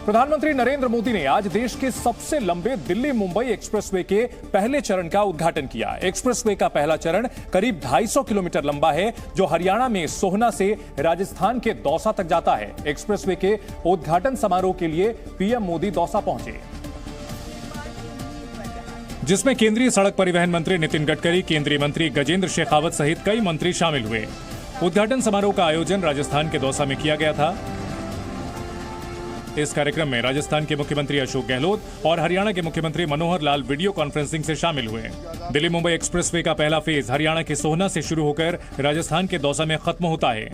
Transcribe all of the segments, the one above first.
प्रधानमंत्री नरेंद्र मोदी ने आज देश के सबसे लंबे दिल्ली मुंबई एक्सप्रेसवे के पहले चरण का उद्घाटन किया। एक्सप्रेसवे का पहला चरण करीब 250 किलोमीटर लंबा है, जो हरियाणा में सोहना से राजस्थान के दौसा तक जाता है। एक्सप्रेसवे के उद्घाटन समारोह के लिए पीएम मोदी दौसा पहुंचे, जिसमें केंद्रीय सड़क परिवहन मंत्री नितिन गडकरी, केंद्रीय मंत्री गजेंद्र शेखावत सहित कई मंत्री शामिल हुए। उद्घाटन समारोह का आयोजन राजस्थान के दौसा में किया गया था। इस कार्यक्रम में राजस्थान के मुख्यमंत्री अशोक गहलोत और हरियाणा के मुख्यमंत्री मनोहर लाल वीडियो कॉन्फ्रेंसिंग से शामिल हुए। दिल्ली मुंबई एक्सप्रेसवे का पहला फेज हरियाणा के सोहना से शुरू होकर राजस्थान के दौसा में खत्म होता है,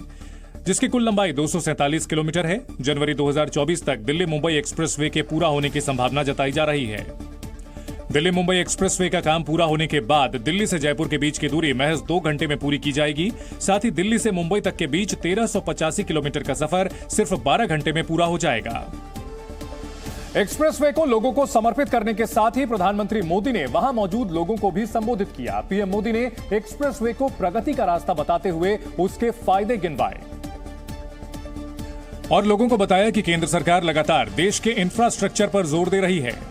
जिसकी कुल लंबाई 247 किलोमीटर है। जनवरी 2024 तक दिल्ली मुंबई एक्सप्रेसवे के पूरा होने की संभावना जताई जा रही है। दिल्ली मुंबई एक्सप्रेसवे का काम पूरा होने के बाद दिल्ली से जयपुर के बीच की दूरी महज 2 घंटे में पूरी की जाएगी। साथ ही दिल्ली से मुंबई तक के बीच 1385 किलोमीटर का सफर सिर्फ 12 घंटे में पूरा हो जाएगा। एक्सप्रेसवे को लोगों को समर्पित करने के साथ ही प्रधानमंत्री मोदी ने वहां मौजूद लोगों को भी संबोधित किया। पीएम मोदी ने एक्सप्रेसवे को प्रगति का रास्ता बताते हुए उसके फायदे गिनवाए और लोगों को बताया कि केंद्र सरकार लगातार देश के इंफ्रास्ट्रक्चर पर जोर दे रही है।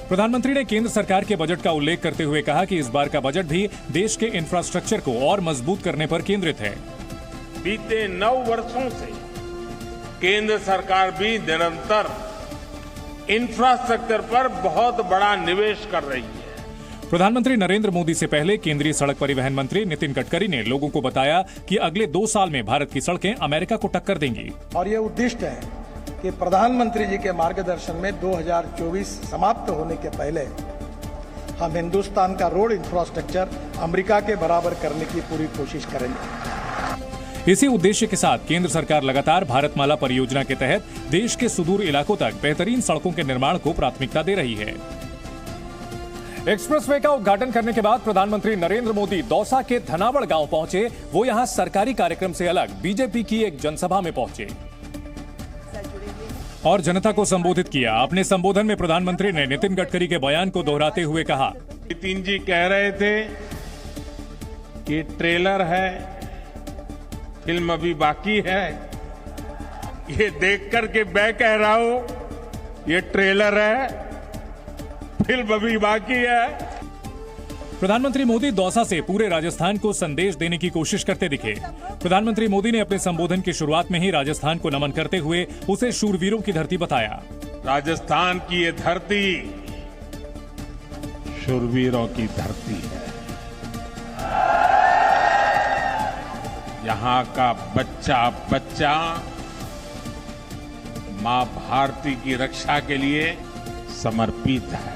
प्रधानमंत्री ने केंद्र सरकार के बजट का उल्लेख करते हुए कहा कि इस बार का बजट भी देश के इंफ्रास्ट्रक्चर को और मजबूत करने पर केंद्रित है। बीते 9 वर्षों से केंद्र सरकार भी निरंतर इंफ्रास्ट्रक्चर पर बहुत बड़ा निवेश कर रही है। प्रधानमंत्री नरेंद्र मोदी से पहले केंद्रीय सड़क परिवहन मंत्री नितिन गडकरी ने लोगों को बताया कि अगले 2 साल में भारत की सड़कें अमेरिका को टक्कर देंगी। और ये उद्दिष्ट है कि प्रधानमंत्री जी के मार्गदर्शन में 2024 समाप्त होने के पहले हम हिंदुस्तान का रोड इंफ्रास्ट्रक्चर अमेरिका के बराबर करने की पूरी कोशिश करेंगे। इसी उद्देश्य के साथ केंद्र सरकार लगातार भारतमाला परियोजना के तहत देश के सुदूर इलाकों तक बेहतरीन सड़कों के निर्माण को प्राथमिकता दे रही है। एक्सप्रेसवे का उद्घाटन करने के बाद प्रधानमंत्री नरेंद्र मोदी दौसा के धनावड़ गांव पहुंचे। वो यहां सरकारी कार्यक्रम से अलग बीजेपी की एक जनसभा में पहुंचे और जनता को संबोधित किया। अपने संबोधन में प्रधानमंत्री ने नितिन गडकरी के बयान को दोहराते हुए कहा, नितिन जी कह रहे थे कि ट्रेलर है, फिल्म अभी बाकी है। ये देखकर के मैं कह रहा हूं ये ट्रेलर है, फिल्म अभी बाकी है। प्रधानमंत्री मोदी दौसा से पूरे राजस्थान को संदेश देने की कोशिश करते दिखे। प्रधानमंत्री मोदी ने अपने संबोधन की शुरुआत में ही राजस्थान को नमन करते हुए उसे शूरवीरों की धरती बताया। राजस्थान की ये धरती शूरवीरों की धरती है। यहाँ का बच्चा बच्चा मां भारती की रक्षा के लिए समर्पित है।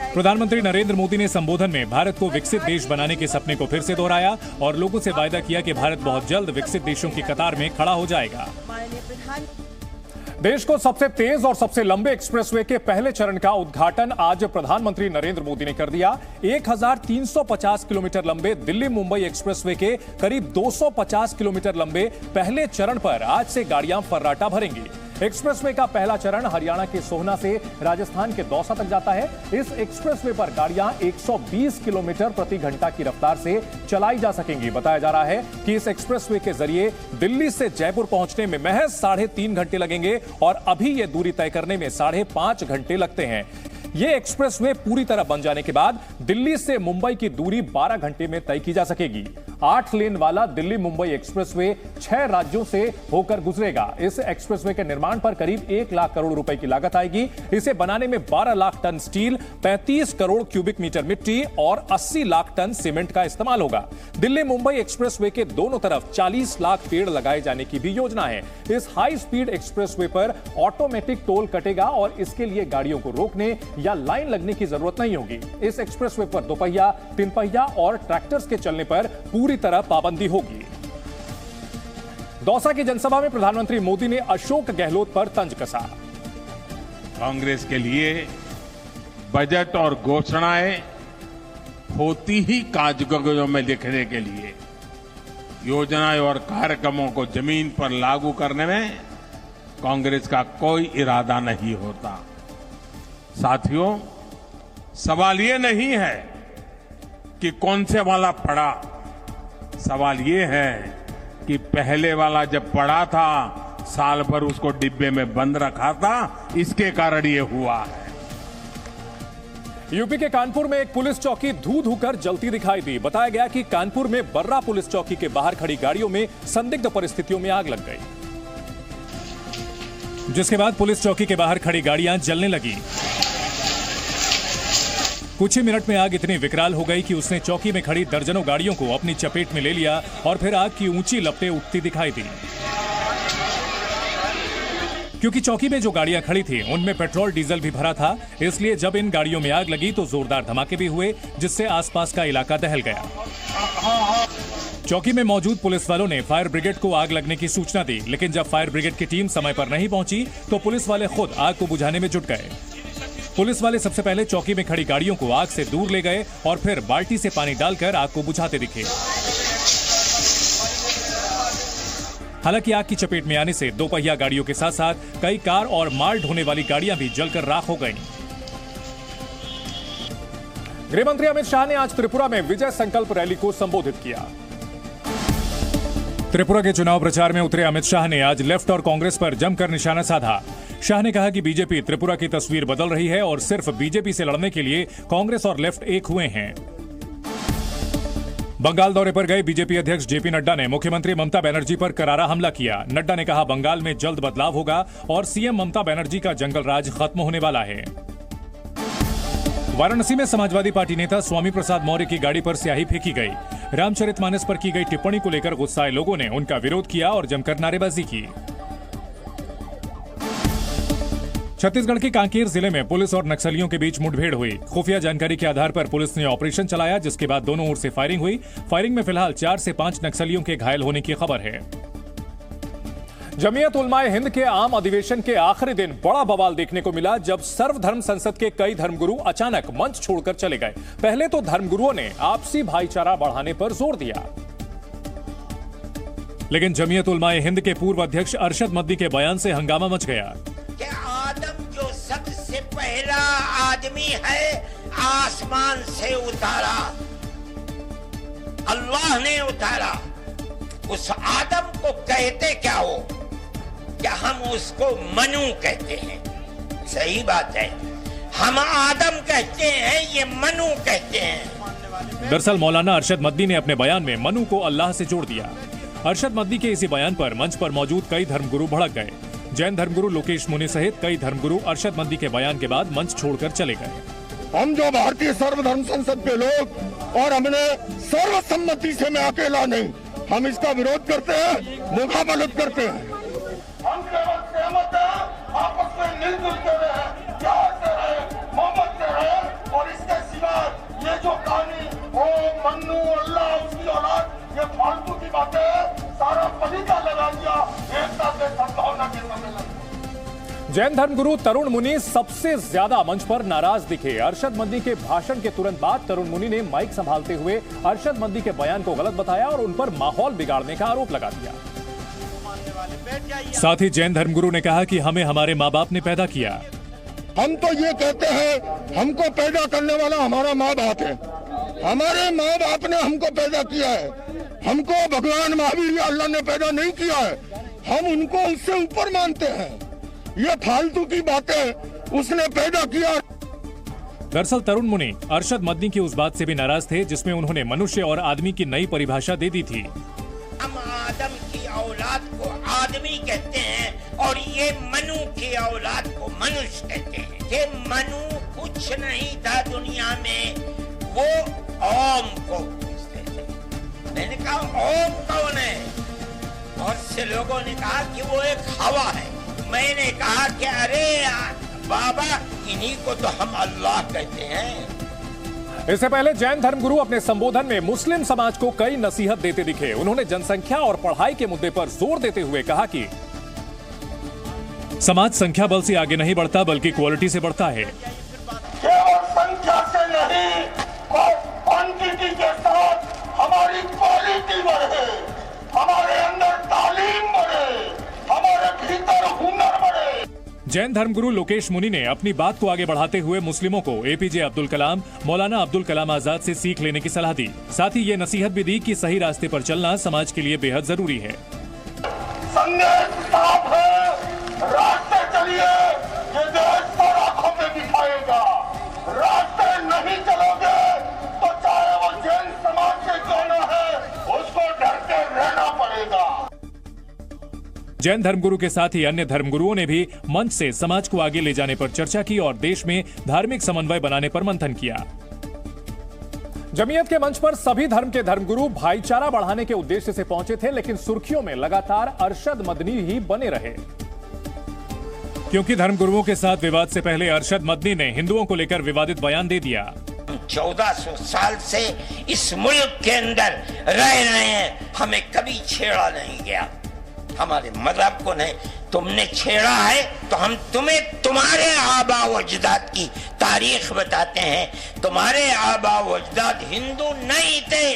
प्रधानमंत्री नरेंद्र मोदी ने संबोधन में भारत को विकसित देश बनाने के सपने को फिर से दोहराया और लोगों से वायदा किया कि भारत बहुत जल्द विकसित देशों की कतार में खड़ा हो जाएगा। देश को सबसे तेज और सबसे लंबे एक्सप्रेसवे के पहले चरण का उद्घाटन आज प्रधानमंत्री नरेंद्र मोदी ने कर दिया। 1350 किलोमीटर लंबे दिल्ली मुंबई एक्सप्रेसवे के करीब 250 किलोमीटर लंबे पहले चरण पर आज से गाड़ियां फर्राटा भरेंगी। एक्सप्रेसवे का पहला चरण हरियाणा के सोहना से राजस्थान के दौसा तक जाता है। इस एक्सप्रेसवे पर गाड़ियां 120 किलोमीटर प्रति घंटा की रफ्तार से चलाई जा सकेंगी। बताया जा रहा है कि इस एक्सप्रेसवे के जरिए दिल्ली से जयपुर पहुंचने में महज 3.5 घंटे लगेंगे और अभी यह दूरी तय करने में 5.5 घंटे लगते हैं। ये एक्सप्रेसवे पूरी तरह बन जाने के बाद दिल्ली से मुंबई की दूरी 12 घंटे में तय की जा सकेगी। 8 लेन वाला दिल्ली मुंबई एक्सप्रेसवे 6 राज्यों से होकर गुजरेगा। इस एक्सप्रेसवे के निर्माण पर करीब 1 लाख करोड़ रुपए की लागत आएगी। इसे बनाने में 12 lakh ton steel, 35 crore cubic metre मिट्टी और 80 लाख टन सीमेंट का इस्तेमाल होगा। दिल्ली मुंबई एक्सप्रेसवे के दोनों तरफ 40 लाख पेड़ लगाए जाने की भी योजना है। इस हाई स्पीड एक्सप्रेसवे पर ऑटोमेटिक टोल कटेगा और इसके लिए गाड़ियों को रोकने या लाइन लगने की जरूरत नहीं होगी। इस एक्सप्रेसवे पर 2 पहिया, 3 पहिया और ट्रैक्टर्स के चलने पर पूरी तरह पाबंदी होगी। दौसा की जनसभा में प्रधानमंत्री मोदी ने अशोक गहलोत पर तंज कसा। कांग्रेस के लिए बजट और घोषणाएं होती ही कागजों में लिखने के लिए, योजनाएं और कार्यक्रमों को जमीन पर लागू करने में कांग्रेस का कोई इरादा नहीं होता। साथियों, सवाल ये नहीं है कि कौन से वाला पड़ा, सवाल ये है कि पहले वाला जब पड़ा था साल भर उसको डिब्बे में बंद रखा था, इसके कारण ये हुआ है। यूपी के कानपुर में एक पुलिस चौकी धू धू कर जलती दिखाई दी। बताया गया कि कानपुर में बर्रा पुलिस चौकी के बाहर खड़ी गाड़ियों में संदिग्ध परिस्थितियों में आग लग गई, जिसके बाद पुलिस चौकी के बाहर खड़ी गाड़ियां जलने लगी। कुछ ही मिनट में आग इतनी विकराल हो गई कि उसने चौकी में खड़ी दर्जनों गाड़ियों को अपनी चपेट में ले लिया और फिर आग की ऊंची लपटें उठती दिखाई दी। क्योंकि चौकी में जो गाड़ियां खड़ी थी उनमें पेट्रोल डीजल भी भरा था, इसलिए जब इन गाड़ियों में आग लगी तो जोरदार धमाके भी हुए, जिससे आसपास का इलाका दहल गया। चौकी में मौजूद पुलिस वालों ने फायर ब्रिगेड को आग लगने की सूचना दी, लेकिन जब फायर ब्रिगेड की टीम समय पर नहीं पहुंची तो पुलिस वाले खुद आग को बुझाने में जुट गए। पुलिस वाले सबसे पहले चौकी में खड़ी गाड़ियों को आग से दूर ले गए और फिर बाल्टी से पानी डालकर आग को बुझाते दिखे। हालांकि आग की चपेट में आने से दो पहिया गाड़ियों के साथ साथ कई कार और माल ढोने वाली गाड़ियां भी जलकर राख हो गईं। गृह मंत्री अमित शाह ने आज त्रिपुरा में विजय संकल्प रैली को संबोधित किया। त्रिपुरा के चुनाव प्रचार में उतरे अमित शाह ने आज लेफ्ट और कांग्रेस पर जमकर निशाना साधा। शाह ने कहा कि बीजेपी त्रिपुरा की तस्वीर बदल रही है और सिर्फ बीजेपी से लड़ने के लिए कांग्रेस और लेफ्ट एक हुए हैं। बंगाल दौरे पर गए बीजेपी अध्यक्ष जेपी नड्डा ने मुख्यमंत्री ममता बनर्जी पर करारा हमला किया। नड्डा ने कहा बंगाल में जल्द बदलाव होगा और सीएम ममता बनर्जी का जंगल राज खत्म होने वाला है। वाराणसी में समाजवादी पार्टी नेता स्वामी प्रसाद मौर्य की गाड़ी पर स्याही फेंकी गई। रामचरितमानस पर की गई टिप्पणी को लेकर गुस्साए लोगों ने उनका विरोध किया और जमकर नारेबाजी की। छत्तीसगढ़ के कांकेर जिले में पुलिस और नक्सलियों के बीच मुठभेड़ हुई। खुफिया जानकारी के आधार पर पुलिस ने ऑपरेशन चलाया, जिसके बाद दोनों ओर से फायरिंग हुई। फायरिंग में फिलहाल 4 से 5 नक्सलियों के घायल होने की खबर है। जमीयत उलमाए हिंद के आम अधिवेशन के आखिरी दिन बड़ा बवाल देखने को मिला, जब सर्वधर्म संसद के कई धर्मगुरु अचानक मंच छोड़कर चले गए। पहले तो धर्मगुरुओं ने आपसी भाईचारा बढ़ाने पर जोर दिया, लेकिन जमीयत उलमाए हिंद के पूर्व अध्यक्ष अरशद मद्दी के बयान से हंगामा मच गया। आदम जो सबसे पहला आदमी है, आसमान से उतारा, अल्लाह ने उतारा। उस आदम को कहते क्या हो? क्या हम उसको मनु कहते हैं? सही बात है, हम आदम कहते हैं, ये मनु कहते हैं। दरअसल मौलाना अरशद मद्दी ने अपने बयान में मनु को अल्लाह से जोड़ दिया। अरशद मद्दी के इसी बयान पर मंच पर मौजूद कई धर्मगुरु भड़क गए। जैन धर्मगुरु लोकेश मुनि सहित कई धर्मगुरु अरशद मद्दी के बयान के बाद मंच छोड़कर चले गए। हम जो भारतीय सर्वधर्म संसद के लोग और हमने सर्वसम्मति से, मैं अकेला नहीं, हम इसका विरोध करते हैं, मुखाबलत करते हैं। हम केवल सहमत हैं, आपस में मिलजुल के रहे, प्यार से रहे, मोहब्बत से रहे, और इसके सिवा ये जो कहानी ओ मन्नू अल्लाह उसकी औलाद, ये फालतू की बातें हैं। सारा पलीदा लगा दिया एकता से सद्भावना के सम्मेलन। जैन धर्मगुरु तरुण मुनि सबसे ज्यादा मंच पर नाराज दिखे। अरशद मद्दी के भाषण के तुरंत बाद तरुण मुनि ने माइक संभालते हुए अरशद मद्दी के बयान को गलत बताया और उन पर माहौल बिगाड़ने का आरोप लगा दिया। साथ ही जैन धर्मगुरु ने कहा कि हमें हमारे माँ बाप ने पैदा किया। हम तो ये कहते हैं, हमको पैदा करने वाला हमारा माँ बाप है। हमारे माँ बाप ने हमको पैदा किया है। हमको भगवान महावीर या अल्लाह ने पैदा नहीं किया है। हम उनको उससे ऊपर मानते हैं। ये फालतू की बातें उसने पैदा किया। दरअसल तरुण मुनि अरशद मद्दी की उस बात से भी नाराज थे जिसमें उन्होंने मनुष्य और आदमी की नई परिभाषा दे दी थी। हम आदम की औलाद को आदमी कहते हैं और ये मनु की औलाद को मनुष्य कहते हैं। ये मनु कुछ नहीं था दुनिया में, वो ओम को पूछते थे। मैंने कहा ओम कौन है? बहुत से लोगों ने कहा कि वो एक हवा है। मैंने कहा कि अरे बाबा, इन्हीं को तो हम अल्लाह कहते हैं। इससे पहले जैन धर्मगुरु अपने संबोधन में मुस्लिम समाज को कई नसीहत देते दिखे। उन्होंने जनसंख्या और पढ़ाई के मुद्दे पर जोर देते हुए कहा कि समाज संख्या बल से आगे नहीं बढ़ता बल्कि क्वालिटी से बढ़ता है। केवल संख्या से नहीं, क्वांटिटी के साथ हमारी क्वालिटी बढ़े, हमारे अंदर तालीम बढ़े, हमारे भीतर हुनर बढ़े। जैन धर्मगुरु लोकेश मुनि ने अपनी बात को आगे बढ़ाते हुए मुस्लिमों को एपीजे अब्दुल कलाम, मौलाना अब्दुल कलाम आजाद से सीख लेने की सलाह दी। साथ ही ये नसीहत भी दी कि सही रास्ते पर चलना समाज के लिए बेहद जरूरी है। संदेश साफ है, रास्ते चलिए, ये देश पर आंखों में दिखाएगा। रास्ते नहीं चलोगे तो चाहे वो जैन समाज से क्यों न है, उसको डर के रहना पड़ेगा। जैन धर्मगुरु के साथ ही अन्य धर्मगुरुओं ने भी मंच से समाज को आगे ले जाने पर चर्चा की और देश में धार्मिक समन्वय बनाने पर मंथन किया। जमीयत के मंच पर सभी धर्म के धर्मगुरु भाईचारा बढ़ाने के उद्देश्य से पहुंचे थे, लेकिन सुर्खियों में लगातार अरशद मदनी ही बने रहे, क्योंकि धर्मगुरुओं के साथ विवाद से पहले अरशद मदनी ने हिंदुओं को लेकर विवादित बयान दे दिया। 1400 साल से इस मुल्क के अंदर रह रहे हैं, हमें कभी छेड़ा नहीं गया, हमारे मजहब को नहीं। तुमने छेड़ा है तो हम तुम्हें तुम्हारे आबा व अजदाद की तारीख बताते हैं। तुम्हारे आबा व अजदाद हिंदू नहीं थे।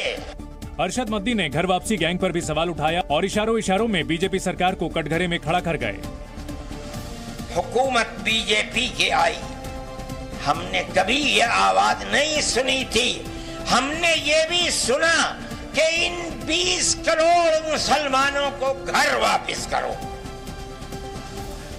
अरशद मदनी ने घर वापसी गैंग पर भी सवाल उठाया और इशारों में बीजेपी सरकार को कटघरे में खड़ा कर गए। हुकूमत बीजेपी की आई, हमने कभी ये आवाज नहीं सुनी थी। हमने ये भी सुना कि इन 20 करोड़ मुसलमानों को घर वापस करो।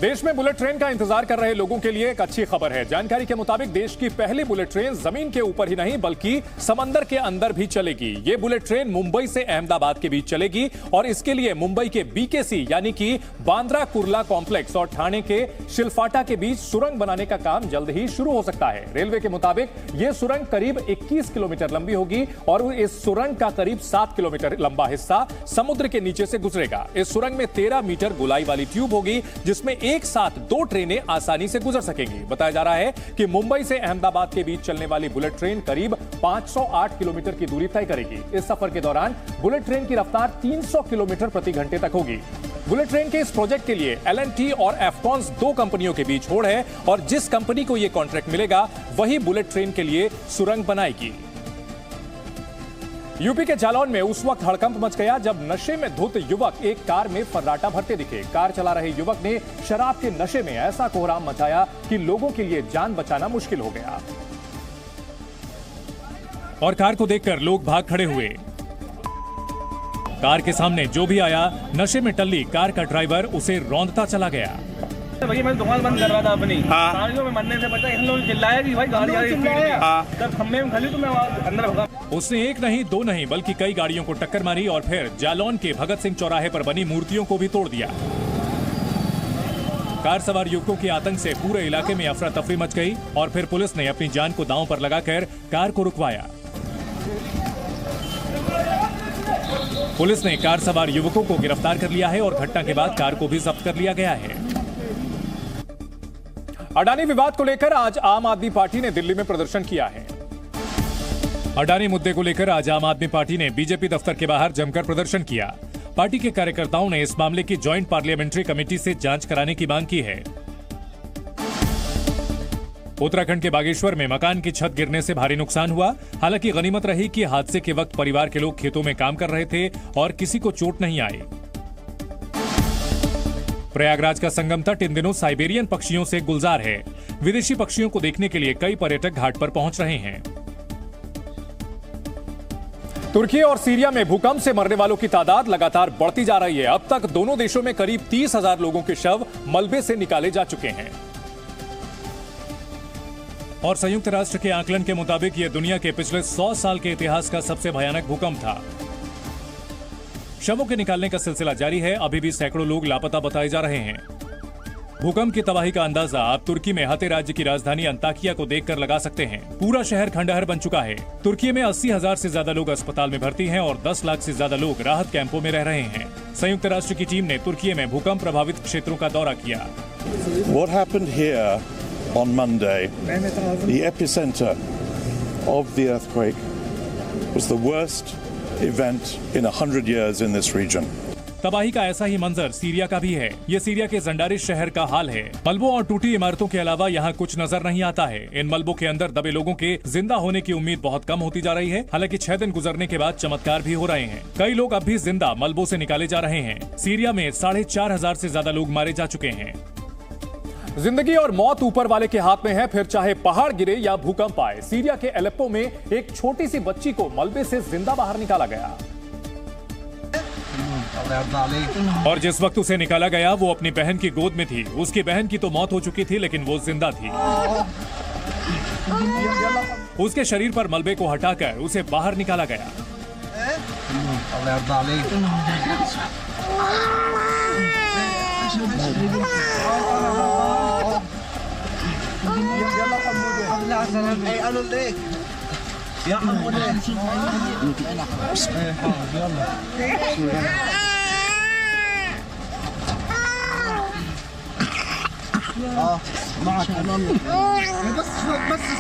देश में बुलेट ट्रेन का इंतजार कर रहे लोगों के लिए एक अच्छी खबर है। जानकारी के मुताबिक देश की पहली बुलेट ट्रेन जमीन के ऊपर ही नहीं बल्कि समंदर के अंदर भी चलेगी। ये बुलेट ट्रेन मुंबई से अहमदाबाद के बीच चलेगी और इसके लिए मुंबई के बीकेसी यानी कि बांद्रा कुर्ला कॉम्प्लेक्स और ठाणे के शिलफाटा के बीच सुरंग बनाने का काम जल्द ही शुरू हो सकता है। रेलवे के मुताबिक यह सुरंग करीब 21 किलोमीटर लंबी होगी और इस सुरंग का करीब 7 किलोमीटर लंबा हिस्सा समुद्र के नीचे से गुजरेगा। इस सुरंग में 13 मीटर गोलाई वाली ट्यूब होगी जिसमें एक साथ 2 ट्रेनें आसानी से गुजर सकेंगी। बताया जा रहा है कि मुंबई से अहमदाबाद के बीच चलने वाली बुलेट ट्रेन करीब 508 किलोमीटर की दूरी तय करेगी। इस सफर के दौरान बुलेट ट्रेन की रफ्तार 300 किलोमीटर प्रति घंटे तक होगी। बुलेट ट्रेन के इस प्रोजेक्ट के लिए L&T और एफकॉन्स 2 कंपनियों के बीच होड़ है और जिस कंपनी को यह कॉन्ट्रैक्ट मिलेगा वही बुलेट ट्रेन के लिए सुरंग बनाएगी। यूपी के जालौन में उस वक्त हड़कंप मच गया जब नशे में धुत युवक एक कार में फर्राटा भरते दिखे। कार चला रहे युवक ने शराब के नशे में ऐसा कोहराम मचाया कि लोगों के लिए जान बचाना मुश्किल हो गया और कार को देखकर लोग भाग खड़े हुए। कार के सामने जो भी आया नशे में टल्ली कार का ड्राइवर उसे रौंदता चला गया। भैया मैं दुकान बंद कर रहा था अपनी, गाड़ियों में मरने से बचा, इन लोगों चिल्लाया कि भाई गाड़ी आ रही है, जब खम्भे में खली तो मैं अंदर भगा। उसने एक नहीं 2 नहीं बल्कि कई गाड़ियों को टक्कर मारी और फिर जालौन के भगत सिंह चौराहे पर बनी मूर्तियों को भी तोड़ दिया। कार सवार युवकों के आतंक से पूरे इलाके में अफरा तफरी मच गई और फिर पुलिस ने अपनी जान को दांव पर लगाकर कार को रुकवाया। पुलिस ने कार सवार युवकों को गिरफ्तार कर लिया है और घटना के बाद कार को भी जब्त कर लिया गया है। अडानी विवाद को लेकर आज आम आदमी पार्टी ने दिल्ली में प्रदर्शन किया है। अडानी मुद्दे को लेकर आज आम आदमी पार्टी ने बीजेपी दफ्तर के बाहर जमकर प्रदर्शन किया। पार्टी के कार्यकर्ताओं ने इस मामले की ज्वाइंट पार्लियामेंट्री कमेटी से जांच कराने की मांग की है। उत्तराखंड के बागेश्वर में मकान की छत गिरने से भारी नुकसान हुआ। हालांकि गनीमत रही कि हादसे के वक्त परिवार के लोग खेतों में काम कर रहे थे और किसी को चोट नहीं आई। प्रयागराज का संगम तट इन दिनों साइबेरियन पक्षियों से गुलजार है। विदेशी पक्षियों को देखने के लिए कई पर्यटक घाट पर पहुंच रहे हैं। तुर्की और सीरिया में भूकंप से मरने वालों की तादाद लगातार बढ़ती जा रही है। अब तक दोनों देशों में करीब 30,000 लोगों के शव मलबे से निकाले जा चुके हैं और संयुक्त राष्ट्र के आकलन के मुताबिक यह दुनिया के पिछले 100 साल के इतिहास का सबसे भयानक भूकंप था। शवों के निकालने का सिलसिला जारी है। अभी भी सैकड़ों लोग लापता बताए जा रहे हैं। भूकंप की तबाही का अंदाजा आप तुर्की में हते राज्य की राजधानी अंताकिया को देखकर लगा सकते हैं। पूरा शहर खंडहर बन चुका है। तुर्की में 80,000 से ज्यादा लोग अस्पताल में भर्ती हैं और 10 लाख से ज्यादा लोग राहत कैंपों में रह रहे हैं। संयुक्त राष्ट्र की टीम ने तुर्की में भूकंप प्रभावित क्षेत्रों का दौरा किया। What happened here on Monday, the epicenter of the earthquake, was the worst event in 100 years in this region. तबाही का ऐसा ही मंजर सीरिया का भी है। ये सीरिया के जंडारिश शहर का हाल है। मलबों और टूटी इमारतों के अलावा यहाँ कुछ नजर नहीं आता है। इन मलबों के अंदर दबे लोगों के जिंदा होने की उम्मीद बहुत कम होती जा रही है। हालांकि 6 दिन गुजरने के बाद चमत्कार भी हो रहे हैं। कई लोग अब भी जिंदा मलबों से निकाले जा रहे हैं। सीरिया में 4,500 से ज्यादा लोग मारे जा चुके हैं। जिंदगी और मौत ऊपर वाले के हाथ में है, फिर चाहे पहाड़ गिरे या भूकंप आए। सीरिया के एलेप्पो में एक छोटी सी बच्ची को मलबे से जिंदा बाहर निकाला गया। और जिस वक्त उसे निकाला गया वो अपनी बहन की गोद में थी। उसकी बहन की तो मौत हो चुकी थी लेकिन वो जिंदा थी। उसके शरीर पर मलबे को हटाकर उसे बाहर निकाला गया।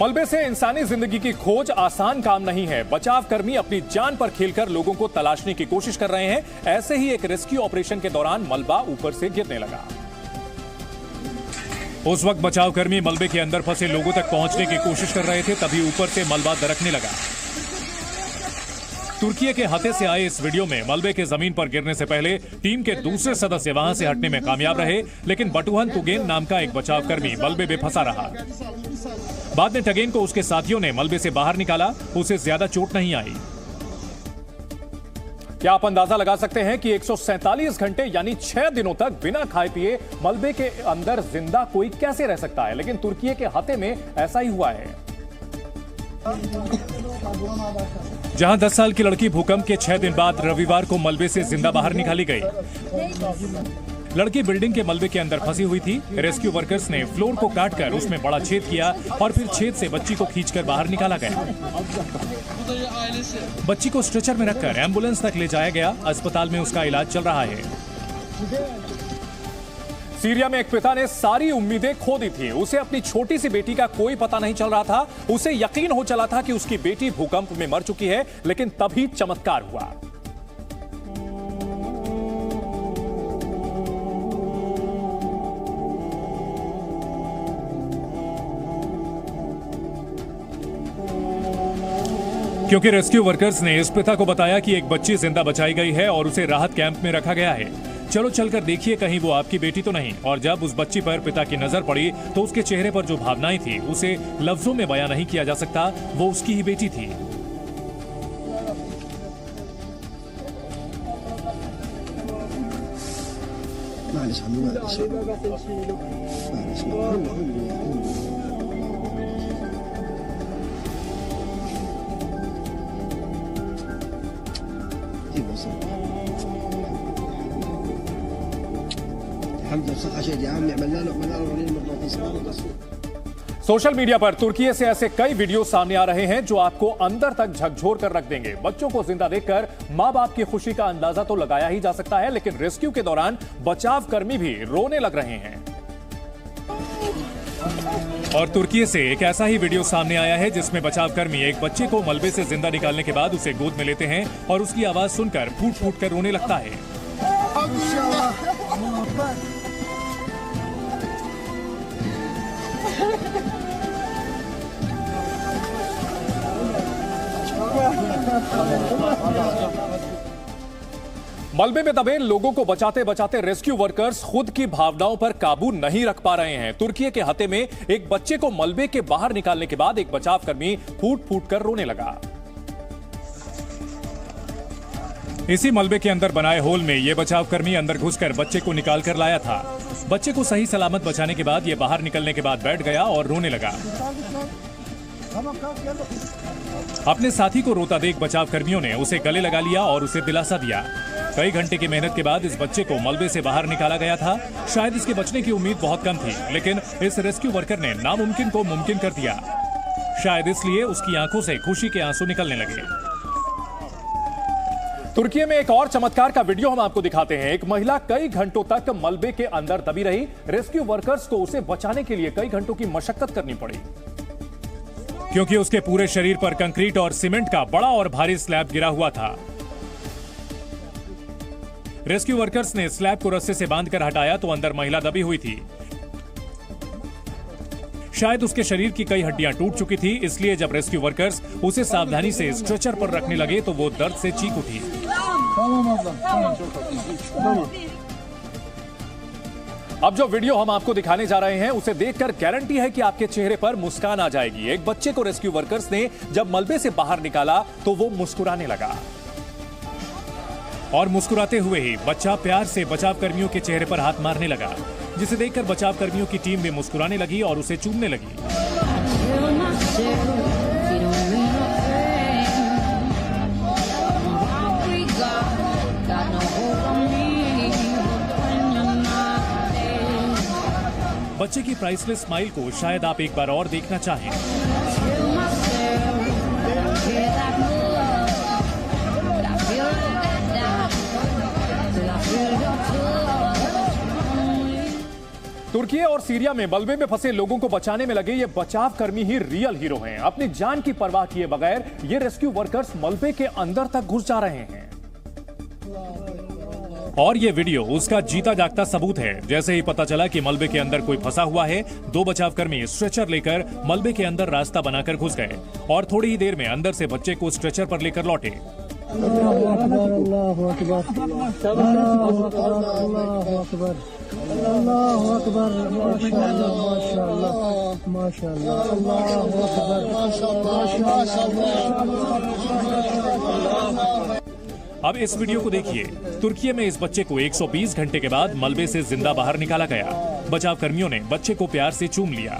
मलबे से इंसानी जिंदगी की खोज आसान काम नहीं है। बचाव कर्मी अपनी जान पर खेलकर लोगों को तलाशने की कोशिश कर रहे हैं। ऐसे ही एक रेस्क्यू ऑपरेशन के दौरान मलबा ऊपर से गिरने लगा। उस वक्त बचाव कर्मी मलबे के अंदर फंसे लोगों तक पहुंचने की कोशिश कर रहे थे, तभी ऊपर से मलबा दरकने लगा। तुर्की के हते से आए इस वीडियो में मलबे के जमीन पर गिरने से पहले टीम के दूसरे सदस्य वहां से हटने में कामयाब रहे, लेकिन बटुहन तुगेन नाम का एक बचाव कर्मी मलबे में फंसा रहा। बाद में टगेन को उसके साथियों ने मलबे से बाहर निकाला। उसे ज्यादा चोट नहीं आई। क्या आप अंदाजा लगा सकते हैं कि 147 घंटे यानी 6 दिनों तक बिना खाए पिए मलबे के अंदर जिंदा कोई कैसे रह सकता है? लेकिन तुर्की के हते में ऐसा ही हुआ है, जहां 10 साल की लड़की भूकंप के 6 दिन बाद रविवार को मलबे से जिंदा बाहर निकाली गई। लड़की बिल्डिंग के मलबे के अंदर फंसी हुई थी। रेस्क्यू वर्कर्स ने फ्लोर को काटकर उसमें बड़ा छेद किया और फिर छेद से बच्ची को खींचकर बाहर निकाला गया। बच्ची को स्ट्रेचर में रखकर एम्बुलेंस तक ले जाया गया। अस्पताल में उसका इलाज चल रहा है। सीरिया में एक पिता ने सारी उम्मीदें खो दी थी। उसे अपनी छोटी सी बेटी का कोई पता नहीं चल रहा था। उसे यकीन हो चला था कि उसकी बेटी भूकंप में मर चुकी है, लेकिन तभी चमत्कार हुआ। क्योंकि रेस्क्यू वर्कर्स ने इस पिता को बताया कि एक बच्ची जिंदा बचाई गई है और उसे राहत कैंप में रखा गया है। चलो चलकर देखिए कहीं वो आपकी बेटी तो नहीं। और जब उस बच्ची पर पिता की नजर पड़ी तो उसके चेहरे पर जो भावनाएं थी उसे लफ्जों में बयां नहीं किया जा सकता। वो उसकी ही बेटी थी। सोशल मीडिया पर तुर्की से ऐसे कई वीडियो सामने आ रहे हैं जो आपको अंदर तक झकझोर कर रख देंगे। बच्चों को जिंदा देखकर मां बाप की खुशी का अंदाजा तो लगाया ही जा सकता है, लेकिन रेस्क्यू के दौरान बचाव कर्मी भी रोने लग रहे हैं। और तुर्की से एक ऐसा ही वीडियो सामने आया है जिसमें बचाव कर्मी एक बच्चे को मलबे से जिंदा निकालने के बाद उसे गोद में लेते हैं और उसकी आवाज सुनकर फूट फूट कर रोने लगता है। मलबे में दबे लोगों को बचाते बचाते रेस्क्यू वर्कर्स खुद की भावनाओं पर काबू नहीं रख पा रहे हैं। तुर्की के हते में एक बच्चे को मलबे के बाहर निकालने के बाद एक बचाव कर्मी फूट फूट कर रोने लगा। इसी मलबे के अंदर बनाए होल में यह बचाव कर्मी अंदर घुसकर बच्चे को निकाल कर लाया था। बच्चे को सही सलामत बचाने के बाद यह बाहर निकलने के बाद बैठ गया और रोने लगा। अपने साथी को रोता देख बचाव कर्मियों ने उसे गले लगा लिया और उसे दिलासा दिया। कई घंटे की मेहनत के बाद इस बच्चे को मलबे से बाहर निकाला गया था। शायद इसके बचने की उम्मीद बहुत कम थी, लेकिन इस रेस्क्यू वर्कर ने नामुमकिन को मुमकिन कर दिया। शायद इसलिए उसकी आंखों से खुशी के आंसू निकलने लगे। तुर्की में एक और चमत्कार का वीडियो हम आपको दिखाते हैं। एक महिला कई घंटों तक मलबे के अंदर दबी रही। रेस्क्यू वर्कर्स को उसे बचाने के लिए कई घंटों की मशक्कत करनी पड़ी, क्योंकि उसके पूरे शरीर पर कंक्रीट और सीमेंट का बड़ा और भारी स्लैब गिरा हुआ था। रेस्क्यू वर्कर्स ने स्लैब को रस्से से बांधकर हटाया तो अंदर महिला दबी हुई थी। शायद उसके शरीर की कई हड्डियां टूट चुकी थी, इसलिए जब रेस्क्यू वर्कर्स उसे सावधानी से स्ट्रेचर पर रखने लगे तो वो दर्द से चीख उठी। अब जो वीडियो हम आपको दिखाने जा रहे हैं उसे देखकर गारंटी है कि आपके चेहरे पर मुस्कान आ जाएगी। एक बच्चे को रेस्क्यू वर्कर्स ने जब मलबे से बाहर निकाला तो वो मुस्कुराने लगा और मुस्कुराते हुए ही बच्चा प्यार से बचाव कर्मियों के चेहरे पर हाथ मारने लगा, जिसे देखकर बचाव कर्मियों की टीम भी मुस्कुराने लगी और उसे चूमने लगी। बच्चे की प्राइसलेस स्माइल को शायद आप एक बार और देखना चाहें। तुर्की और सीरिया में मलबे में फंसे लोगों को बचाने में लगे ये बचाव कर्मी ही रियल हीरो हैं। अपनी जान की परवाह किए बगैर ये रेस्क्यू वर्कर्स मलबे के अंदर तक घुस जा रहे हैं और ये वीडियो उसका जीता जागता सबूत है। जैसे ही पता चला कि मलबे के अंदर कोई फंसा हुआ है, 2 बचावकर्मी स्ट्रेचर लेकर मलबे के अंदर रास्ता बनाकर घुस गए और थोड़ी ही देर में अंदर से बच्चे को स्ट्रेचर पर लेकर लौटे। अब इस वीडियो को देखिए। तुर्की में इस बच्चे को 120 घंटे के बाद मलबे से जिंदा बाहर निकाला गया। बचाव कर्मियों ने बच्चे को प्यार से चूम लिया।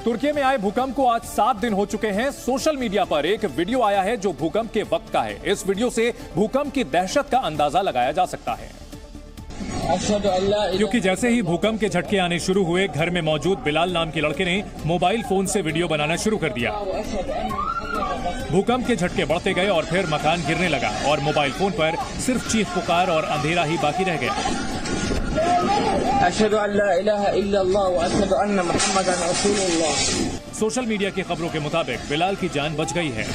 तुर्की में आए भूकंप को आज 7 दिन हो चुके हैं। सोशल मीडिया पर एक वीडियो आया है जो भूकंप के वक्त का है। इस वीडियो से भूकंप की दहशत का अंदाजा लगाया जा सकता है, क्योंकि जैसे ही भूकंप के झटके आने शुरू हुए, घर में मौजूद बिलाल नाम के लड़के ने मोबाइल फोन से वीडियो बनाना शुरू कर दिया। भूकंप के झटके बढ़ते गए और फिर मकान गिरने लगा और मोबाइल फोन पर सिर्फ चीख पुकार और अंधेरा ही बाकी रह गया। सोशल मीडिया की खबरों के मुताबिक बिलाल की जान बच गई है।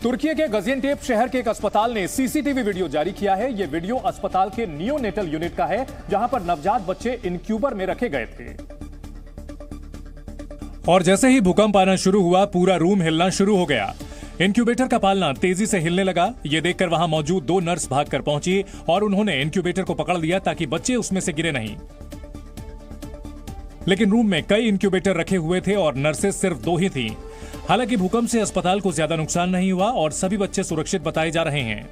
तुर्की के गाजियान्टेप शहर के एक अस्पताल ने सीसीटीवी वीडियो जारी किया है। यह वीडियो अस्पताल के नियोनेटल यूनिट का है, जहां पर नवजात बच्चे इनक्यूबर में रखे गए थे। और जैसे ही भूकंप आना शुरू हुआ, पूरा रूम हिलना शुरू हो गया। इंक्यूबेटर का पालना तेजी से हिलने लगा। यह देखकर वहां मौजूद 2 नर्स भागकर पहुंची और उन्होंने इंक्यूबेटर को पकड़ लिया ताकि बच्चे उसमें से गिरे नहीं। लेकिन रूम में कई इंक्यूबेटर रखे हुए थे और नर्सेस सिर्फ 2 ही थीं। हालांकि भूकंप से अस्पताल को ज्यादा नुकसान नहीं हुआ और सभी बच्चे सुरक्षित बताए जा रहे हैं।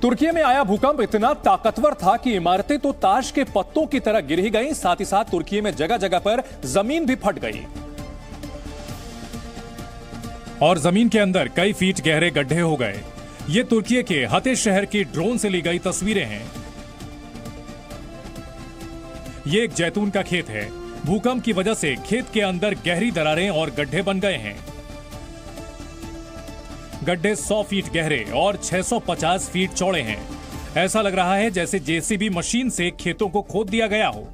तुर्की में आया भूकंप इतना ताकतवर था कि इमारतें तो ताश के पत्तों की तरह गिर ही गईं, साथ ही साथ तुर्की में जगह जगह पर जमीन भी फट गई और जमीन के अंदर कई फीट गहरे गड्ढे हो गए। ये तुर्की के हतेश शहर की ड्रोन से ली गई तस्वीरें हैं। ये एक जैतून का खेत है। भूकंप की वजह से खेत के अंदर गहरी दरारें और गड्ढे बन गए हैं। गड्ढे 100 फीट गहरे और 650 फीट चौड़े हैं। ऐसा लग रहा है जैसे जेसीबी मशीन से खेतों को खोद दिया गया हो।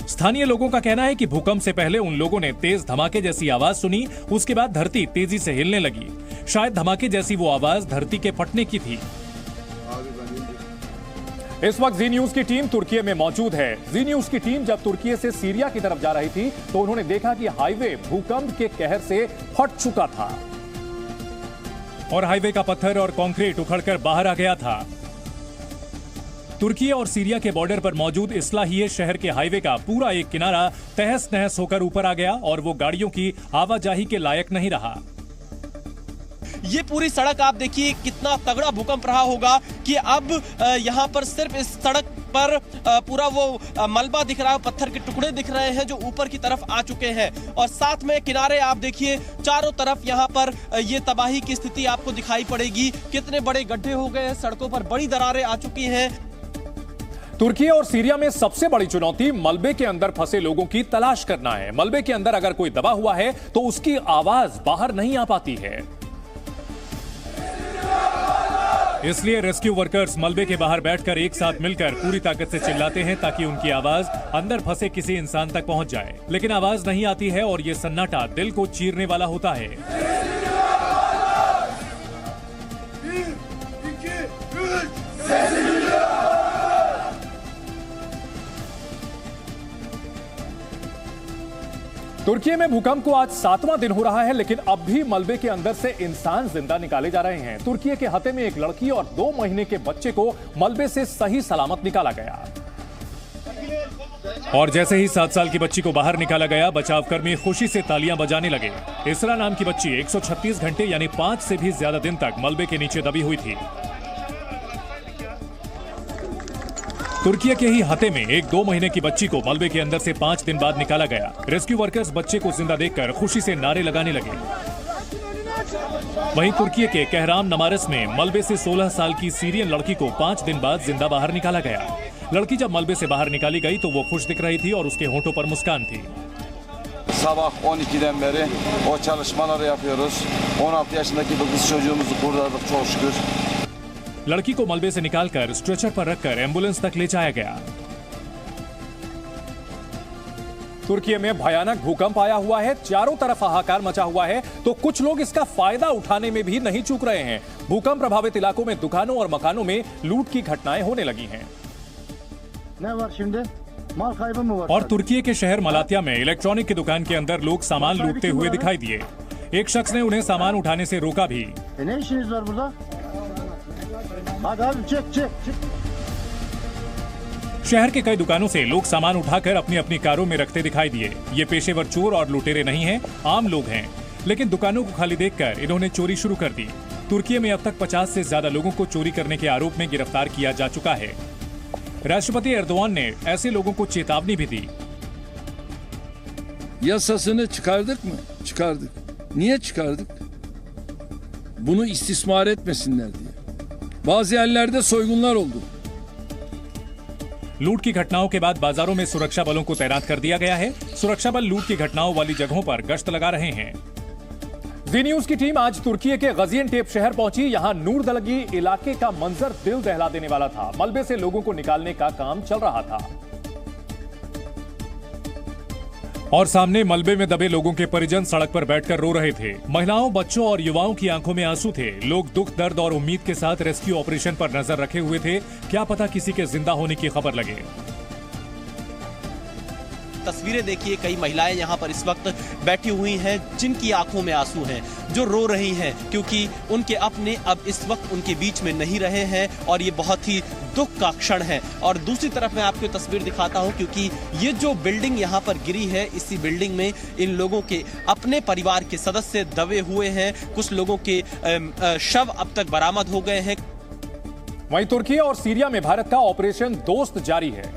स्थानीय लोगों का कहना है कि भूकंप से पहले उन लोगों ने तेज धमाके जैसी आवाज सुनी। उसके बाद धरती तेजी से हिलने लगी। शायद धमाके जैसी वो आवाज धरती के फटने की थी। इस वक्त जी न्यूज की टीम तुर्की में मौजूद है। जी न्यूज की टीम जब तुर्की से सीरिया की तरफ जा रही थी तो उन्होंने देखा कि हाईवे भूकंप के कहर से फट चुका था और हाईवे का पत्थर और कंक्रीट उखड़कर बाहर आ गया था। तुर्की और सीरिया के बॉर्डर पर मौजूद इस्लाहिये शहर के हाईवे का पूरा एक किनारा तहस नहस होकर ऊपर आ गया और वो गाड़ियों की आवाजाही के लायक नहीं रहा। ये पूरी सड़क आप देखिए कितना तगड़ा भूकंप रहा होगा कि अब यहाँ पर सिर्फ इस सड़क पर पूरा वो मलबा दिख रहा है, पत्थर के टुकड़े दिख रहे हैं जो ऊपर की तरफ आ चुके हैं और साथ में किनारे आप देखिए चारों तरफ यहाँ पर ये तबाही की स्थिति आपको दिखाई पड़ेगी। कितने बड़े गड्ढे हो गए हैं, सड़कों पर बड़ी दरारें आ चुकी हैं। तुर्की और सीरिया में सबसे बड़ी चुनौती मलबे के अंदर फंसे लोगों की तलाश करना है। मलबे के अंदर अगर कोई दबा हुआ है तो उसकी आवाज बाहर नहीं आ पाती है। इसलिए रेस्क्यू वर्कर्स मलबे के बाहर बैठकर एक साथ मिलकर पूरी ताकत से चिल्लाते हैं ताकि उनकी आवाज अंदर फंसे किसी इंसान तक पहुंच जाए। लेकिन आवाज नहीं आती है और ये सन्नाटा दिल को चीरने वाला होता है। तुर्की में भूकंप को आज 7वां दिन हो रहा है, लेकिन अब भी मलबे के अंदर से इंसान जिंदा निकाले जा रहे हैं। तुर्की के हते में एक लड़की और 2 महीने के बच्चे को मलबे से सही सलामत निकाला गया। और जैसे ही 7 साल की बच्ची को बाहर निकाला गया, बचावकर्मी खुशी से तालियां बजाने लगे। इसरा नाम की बच्ची 136 घंटे यानी 5 से भी ज्यादा दिन तक मलबे के नीचे दबी हुई थी। तुर्की के ही हते में एक 2 महीने की बच्ची को मलबे के अंदर से 5 दिन बाद निकाला गया। रेस्क्यू वर्कर्स बच्चे को जिंदा देखकर खुशी से नारे लगाने लगे। वहीं तुर्की के कहराम नमारस में मलबे से 16 साल की सीरियन लड़की को 5 दिन बाद जिंदा बाहर निकाला गया। लड़की जब मलबे से बाहर निकाली गई तो वो खुश दिख रही थी और उसके होंठों पर मुस्कान थी। Sabah 12'den beri o çalışmaları yapıyoruz. 16 yaşındaki bu kız çocuğumuzu kurtardık çok şükür. लड़की को मलबे से निकालकर स्ट्रेचर पर रखकर एम्बुलेंस तक ले जाया गया। तुर्की में भयानक भूकंप आया हुआ है, चारों तरफ हाहाकार मचा हुआ है, तो कुछ लोग इसका फायदा उठाने में भी नहीं चूक रहे हैं। भूकंप प्रभावित इलाकों में दुकानों और मकानों में लूट की घटनाएं होने लगी हैं। और तुर्की के शहर मलातिया में इलेक्ट्रॉनिक की दुकान के अंदर लोग सामान लूटते हुए दिखाई दिए। एक शख्स ने उन्हें सामान उठाने से रोका भी। शहर के कई दुकानों से लोग सामान उठाकर अपनी अपनी कारों में रखते दिखाई दिए। ये पेशेवर चोर और लुटेरे नहीं हैं, आम लोग हैं, लेकिन दुकानों को खाली देखकर इन्होंने चोरी शुरू कर दी। तुर्की में अब तक 50 से ज्यादा लोगों को चोरी करने के आरोप में गिरफ्तार किया जा चुका है। राष्ट्रपति एर्दोआन ने ऐसे लोगों को चेतावनी भी दी। Yasasını çıkardık mı? Çıkardık. Niye çıkardık? Bunu istismar etmesinler diye. Bazı yerlerde soygunlar oldu. लूट की घटनाओं के बाद बाजारों में सुरक्षा बलों को तैनात कर दिया गया है। सुरक्षा बल लूट की घटनाओं वाली जगहों पर गश्त लगा रहे हैं। जी न्यूज की टीम आज तुर्की के गाजियान्टेप शहर पहुंची। यहां नूरदलगी इलाके का मंजर दिल दहला देने वाला था। मलबे से लोगों को निकालने का काम चल रहा था और सामने मलबे में दबे लोगों के परिजन सड़क पर बैठकर रो रहे थे। महिलाओं, बच्चों और युवाओं की आंखों में आंसू थे। लोग दुख, दर्द और उम्मीद के साथ रेस्क्यू ऑपरेशन पर नजर रखे हुए थे। क्या पता किसी के जिंदा होने की खबर लगे। तस्वीरें देखिए, कई महिलाएं यहाँ पर इस वक्त बैठी हुई हैं जिनकी आंखों में आंसू हैं, जो रो रही हैं क्योंकि उनके अपने अब इस वक्त उनके बीच में नहीं रहे हैं और ये बहुत ही दुख का क्षण है। और दूसरी तरफ मैं आपको तस्वीर दिखाता हूं क्योंकि ये जो बिल्डिंग यहाँ पर गिरी है, इसी बिल्डिंग में इन लोगों के अपने परिवार के सदस्य दबे हुए हैं। कुछ लोगों के शव अब तक बरामद हो गए हैं। वहीं तुर्की और सीरिया में भारत का ऑपरेशन दोस्त जारी है।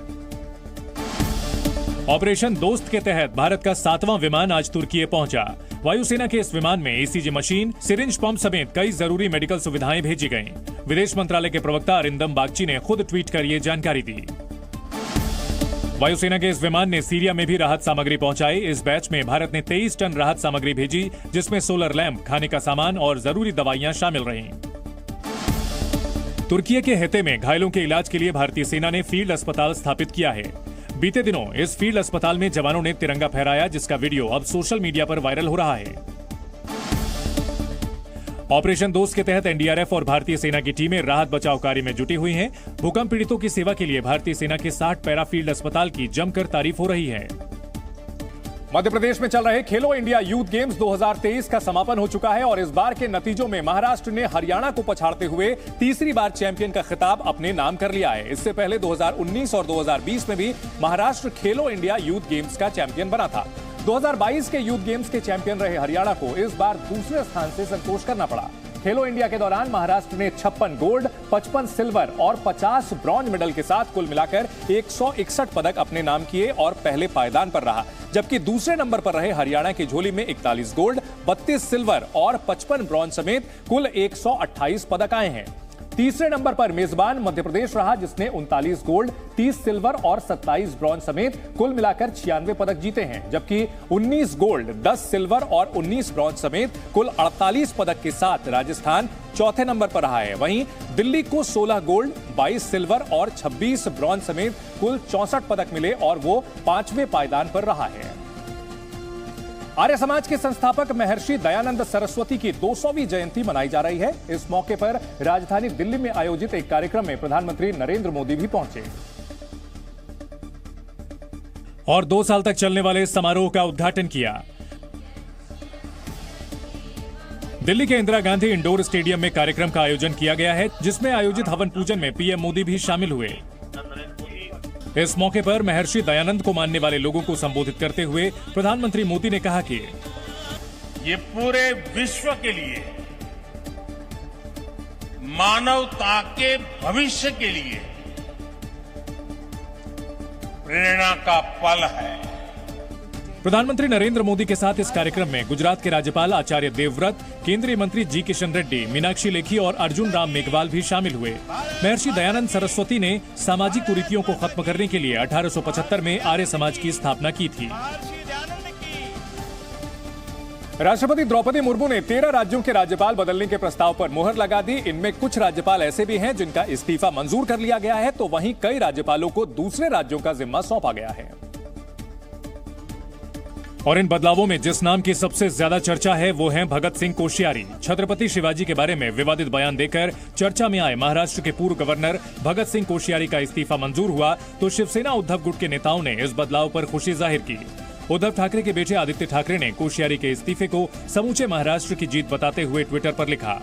ऑपरेशन दोस्त के तहत भारत का 7वां विमान आज तुर्की पहुंचा। वायुसेना के इस विमान में ईसीजी मशीन, सिरिंज पंप समेत कई जरूरी मेडिकल सुविधाएं भेजी गईं। विदेश मंत्रालय के प्रवक्ता अरिंदम बागची ने खुद ट्वीट कर ये जानकारी दी। वायुसेना के इस विमान ने सीरिया में भी राहत सामग्री पहुंचाई। इस बैच में भारत ने 23 टन राहत सामग्री भेजी, जिसमें सोलर लैंप, खाने का सामान और जरूरी दवाइयां शामिल रहीं। तुर्की के हेते में घायलों के इलाज के लिए भारतीय सेना ने फील्ड अस्पताल स्थापित किया है। बीते दिनों इस फील्ड अस्पताल में जवानों ने तिरंगा फहराया, जिसका वीडियो अब सोशल मीडिया पर वायरल हो रहा है। ऑपरेशन दोस्त के तहत एनडीआरएफ और भारतीय सेना की टीमें राहत बचाव कार्य में जुटी हुई हैं। भूकंप पीड़ितों की सेवा के लिए भारतीय सेना के 60 पैरा फील्ड अस्पताल की जमकर तारीफ हो रही है। मध्य प्रदेश में चल रहे खेलो इंडिया यूथ गेम्स 2023 का समापन हो चुका है और इस बार के नतीजों में महाराष्ट्र ने हरियाणा को पछाड़ते हुए तीसरी बार चैंपियन का खिताब अपने नाम कर लिया है। इससे पहले 2019 और 2020 में भी महाराष्ट्र खेलो इंडिया यूथ गेम्स का चैंपियन बना था। 2022 के यूथ गेम्स के चैंपियन रहे हरियाणा को इस बार दूसरे स्थान से संतोष करना पड़ा। खेलो इंडिया के दौरान महाराष्ट्र ने 56 गोल्ड, 55 सिल्वर और 50 ब्रॉन्ज मेडल के साथ कुल मिलाकर 161 पदक अपने नाम किए और पहले पायदान पर रहा, जबकि दूसरे नंबर पर रहे हरियाणा की झोली में 41 गोल्ड, 32 सिल्वर और 55 ब्रॉन्ज समेत कुल 128 पदक आए हैं। तीसरे नंबर पर मेजबान मध्य प्रदेश रहा, जिसने 39 गोल्ड, 30 सिल्वर और 27 ब्रॉन्ज समेत कुल मिलाकर 96 पदक जीते हैं, जबकि 19 गोल्ड, 10 सिल्वर और 19 ब्रॉन्ज समेत कुल 48 पदक के साथ राजस्थान चौथे नंबर पर रहा है। वहीं दिल्ली को 16 गोल्ड, 22 सिल्वर और 26 ब्रॉन्ज समेत कुल 64 पदक मिले और वो 5वें पायदान पर रहा है। आर्य समाज के संस्थापक महर्षि दयानंद सरस्वती की 200वीं जयंती मनाई जा रही है। इस मौके पर राजधानी दिल्ली में आयोजित एक कार्यक्रम में प्रधानमंत्री नरेंद्र मोदी भी पहुंचे। और 2 साल तक चलने वाले इस समारोह का उद्घाटन किया। दिल्ली के इंदिरा गांधी इंडोर स्टेडियम में कार्यक्रम का आयोजन किया गया है, जिसमें आयोजित हवन पूजन में पीएम मोदी भी शामिल हुए। इस मौके पर महर्षि दयानंद को मानने वाले लोगों को संबोधित करते हुए प्रधानमंत्री मोदी ने कहा कि ये पूरे विश्व के लिए, मानवता के भविष्य के लिए प्रेरणा का पल है। प्रधानमंत्री नरेंद्र मोदी के साथ इस कार्यक्रम में गुजरात के राज्यपाल आचार्य देवव्रत, केंद्रीय मंत्री जी किशन रेड्डी, मीनाक्षी लेखी और अर्जुन राम मेघवाल भी शामिल हुए। महर्षि दयानंद सरस्वती ने सामाजिक कुरीतियों को खत्म करने के लिए 1875 में आर्य समाज की स्थापना की थी। राष्ट्रपति द्रौपदी मुर्मू ने 13 राज्यों के राज्यपाल बदलने के प्रस्ताव पर मुहर लगा दी। इनमें कुछ राज्यपाल ऐसे भी हैं जिनका इस्तीफा मंजूर कर लिया गया है, तो वहीं कई राज्यपालों को दूसरे राज्यों का जिम्मा सौंपा गया है। और इन बदलावों में जिस नाम की सबसे ज्यादा चर्चा है वो है भगत सिंह कोश्यारी। छत्रपति शिवाजी के बारे में विवादित बयान देकर चर्चा में आए महाराष्ट्र के पूर्व गवर्नर भगत सिंह कोश्यारी का इस्तीफा मंजूर हुआ, तो शिवसेना उद्धव गुट के नेताओं ने इस बदलाव पर खुशी जाहिर की। उद्धव ठाकरे के बेटे आदित्य ठाकरे ने कोश्यारी के इस्तीफे को समूचे महाराष्ट्र की जीत बताते हुए ट्विटर पर लिखा,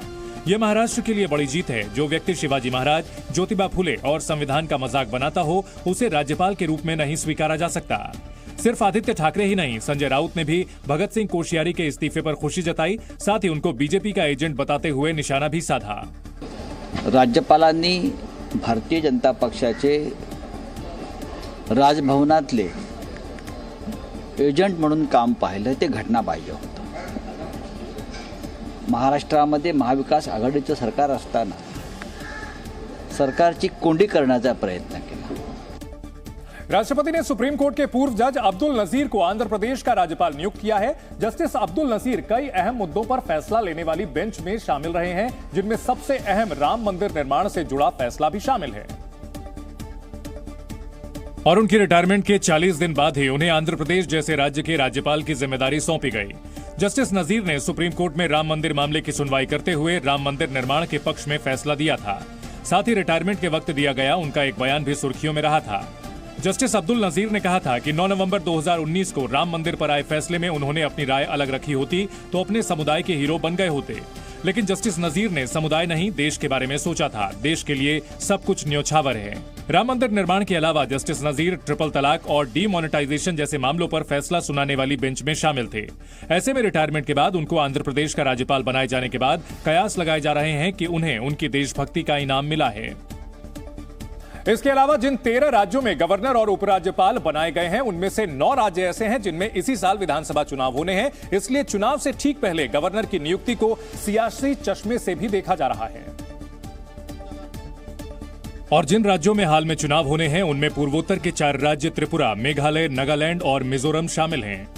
यह महाराष्ट्र के लिए बड़ी जीत है। जो व्यक्ति शिवाजी महाराज, ज्योतिबा फुले और संविधान का मजाक बनाता हो, उसे राज्यपाल के रूप में नहीं स्वीकारा जा सकता। सिर्फ आदित्य ठाकरे ही नहीं, संजय राउत ने भी भगत सिंह कोश्यारी के इस्तीफे पर खुशी जताई। साथ ही उनको बीजेपी का एजेंट बताते हुए निशाना भी साधा। राज्यपालांनी भारतीय जनता पक्षाचे राजभवनातले एजंट म्हणून काम पाहिलं, ते घटना पाहिजे होतं। महाराष्ट्रामध्ये महाविकास आघाडीचं सरकार असताना सरकारची कोंडी करण्याचा प्रयत्न केला। राष्ट्रपति ने सुप्रीम कोर्ट के पूर्व जज अब्दुल नजीर को आंध्र प्रदेश का राज्यपाल नियुक्त किया है। जस्टिस अब्दुल नजीर कई अहम मुद्दों पर फैसला लेने वाली बेंच में शामिल रहे हैं, जिनमें सबसे अहम राम मंदिर निर्माण से जुड़ा फैसला भी शामिल है। और उनकी रिटायरमेंट के 40 दिन बाद ही उन्हें आंध्र प्रदेश जैसे राज्य के राज्यपाल की जिम्मेदारी सौंपी गई। जस्टिस नजीर ने सुप्रीम कोर्ट में राम मंदिर मामले की सुनवाई करते हुए राम मंदिर निर्माण के पक्ष में फैसला दिया था। साथ ही रिटायरमेंट के वक्त दिया गया उनका एक बयान भी सुर्खियों में रहा था। जस्टिस अब्दुल नजीर ने कहा था कि 9 नवंबर 2019 को राम मंदिर पर आए फैसले में उन्होंने अपनी राय अलग रखी होती तो अपने समुदाय के हीरो बन गए होते, लेकिन जस्टिस नजीर ने समुदाय नहीं, देश के बारे में सोचा था। देश के लिए सब कुछ न्योछावर है। राम मंदिर निर्माण के अलावा जस्टिस नजीर ट्रिपल तलाक और डीमोनेटाइजेशन जैसे मामलों पर फैसला सुनाने वाली बेंच में शामिल थे। ऐसे में रिटायरमेंट के बाद उनको आंध्र प्रदेश का राज्यपाल बनाए जाने के बाद कयास लगाए जा रहे हैं कि उन्हें उनकी देशभक्ति का इनाम मिला है। इसके अलावा जिन 13 राज्यों में गवर्नर और उपराज्यपाल बनाए गए हैं, उनमें से 9 राज्य ऐसे हैं जिनमें इसी साल विधानसभा चुनाव होने हैं। इसलिए चुनाव से ठीक पहले गवर्नर की नियुक्ति को सियासी चश्मे से भी देखा जा रहा है। और जिन राज्यों में हाल में चुनाव होने हैं, उनमें पूर्वोत्तर के 4 राज्य त्रिपुरा, मेघालय, नागालैंड और मिजोरम शामिल हैं।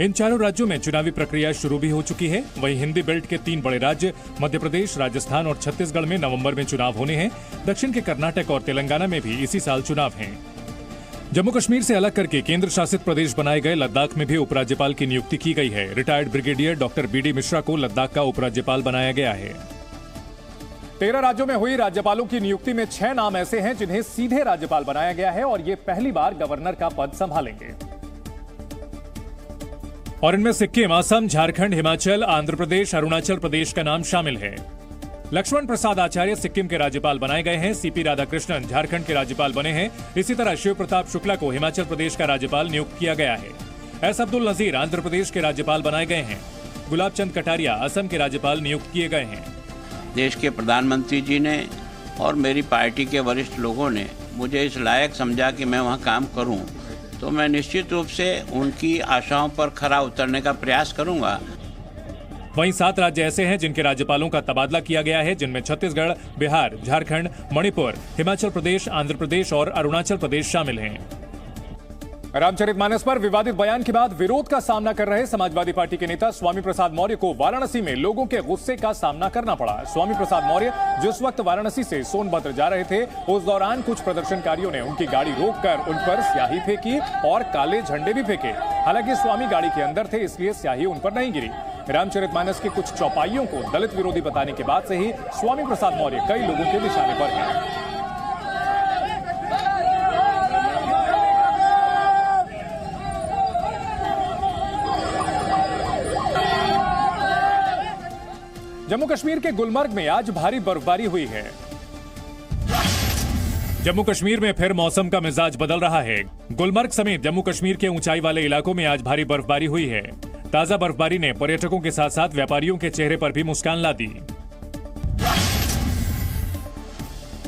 इन चारों राज्यों में चुनावी प्रक्रिया शुरू भी हो चुकी है। वहीं हिंदी बेल्ट के 3 बड़े राज्य मध्य प्रदेश, राजस्थान और छत्तीसगढ़ में नवंबर में चुनाव होने हैं। दक्षिण के कर्नाटक और तेलंगाना में भी इसी साल चुनाव हैं। जम्मू कश्मीर से अलग करके केंद्र शासित प्रदेश बनाए गए लद्दाख में भी उपराज्यपाल की नियुक्ति की गई है। Retired brigadier doctor BD Mishra को लद्दाख का उपराज्यपाल बनाया गया है। 13 राज्यों में हुई राज्यपालों की नियुक्ति में 6 नाम ऐसे हैं जिन्हें सीधे राज्यपाल बनाया गया है और ये पहली बार गवर्नर का पद संभालेंगे। और इनमें सिक्किम, असम, झारखंड, हिमाचल, आंध्र प्रदेश, अरुणाचल प्रदेश का नाम शामिल है। लक्ष्मण प्रसाद आचार्य सिक्किम के राज्यपाल बनाए गए हैं। सीपी राधाकृष्णन झारखंड के राज्यपाल बने हैं। इसी तरह शिव प्रताप शुक्ला को हिमाचल प्रदेश का राज्यपाल नियुक्त किया गया है। एस अब्दुल नजीर आंध्र प्रदेश के राज्यपाल बनाए गए हैं। गुलाब चंद कटारिया असम के राज्यपाल नियुक्त किए गए हैं। देश के प्रधानमंत्री जी ने और मेरी पार्टी के वरिष्ठ लोगों ने मुझे इस लायक समझा कि मैं वहाँ काम करूँ, तो मैं निश्चित रूप से उनकी आशाओं पर खरा उतरने का प्रयास करूंगा। वहीं 7 राज्य ऐसे हैं जिनके राज्यपालों का तबादला किया गया है, जिनमें छत्तीसगढ़, बिहार, झारखंड, मणिपुर, हिमाचल प्रदेश, आंध्र प्रदेश और अरुणाचल प्रदेश शामिल हैं। रामचरितमानस पर विवादित बयान के बाद विरोध का सामना कर रहे समाजवादी पार्टी के नेता स्वामी प्रसाद मौर्य को वाराणसी में लोगों के गुस्से का सामना करना पड़ा। स्वामी प्रसाद मौर्य जिस वक्त वाराणसी से सोनभद्र जा रहे थे, उस दौरान कुछ प्रदर्शनकारियों ने उनकी गाड़ी रोककर उन पर स्याही फेंकी और काले झंडे भी फेंके। हालांकि स्वामी गाड़ी के अंदर थे, इसलिए स्याही उन पर नहीं गिरी। रामचरितमानस की कुछ चौपाइयों को दलित विरोधी बताने के बाद से ही स्वामी प्रसाद मौर्य कई लोगों के निशाने पर हैं। जम्मू कश्मीर के गुलमर्ग में आज भारी बर्फबारी हुई है। जम्मू कश्मीर में फिर मौसम का मिजाज बदल रहा है। गुलमर्ग समेत जम्मू कश्मीर के ऊंचाई वाले इलाकों में आज भारी बर्फबारी हुई है। ताजा बर्फबारी ने पर्यटकों के साथ साथ व्यापारियों के चेहरे पर भी मुस्कान ला दी।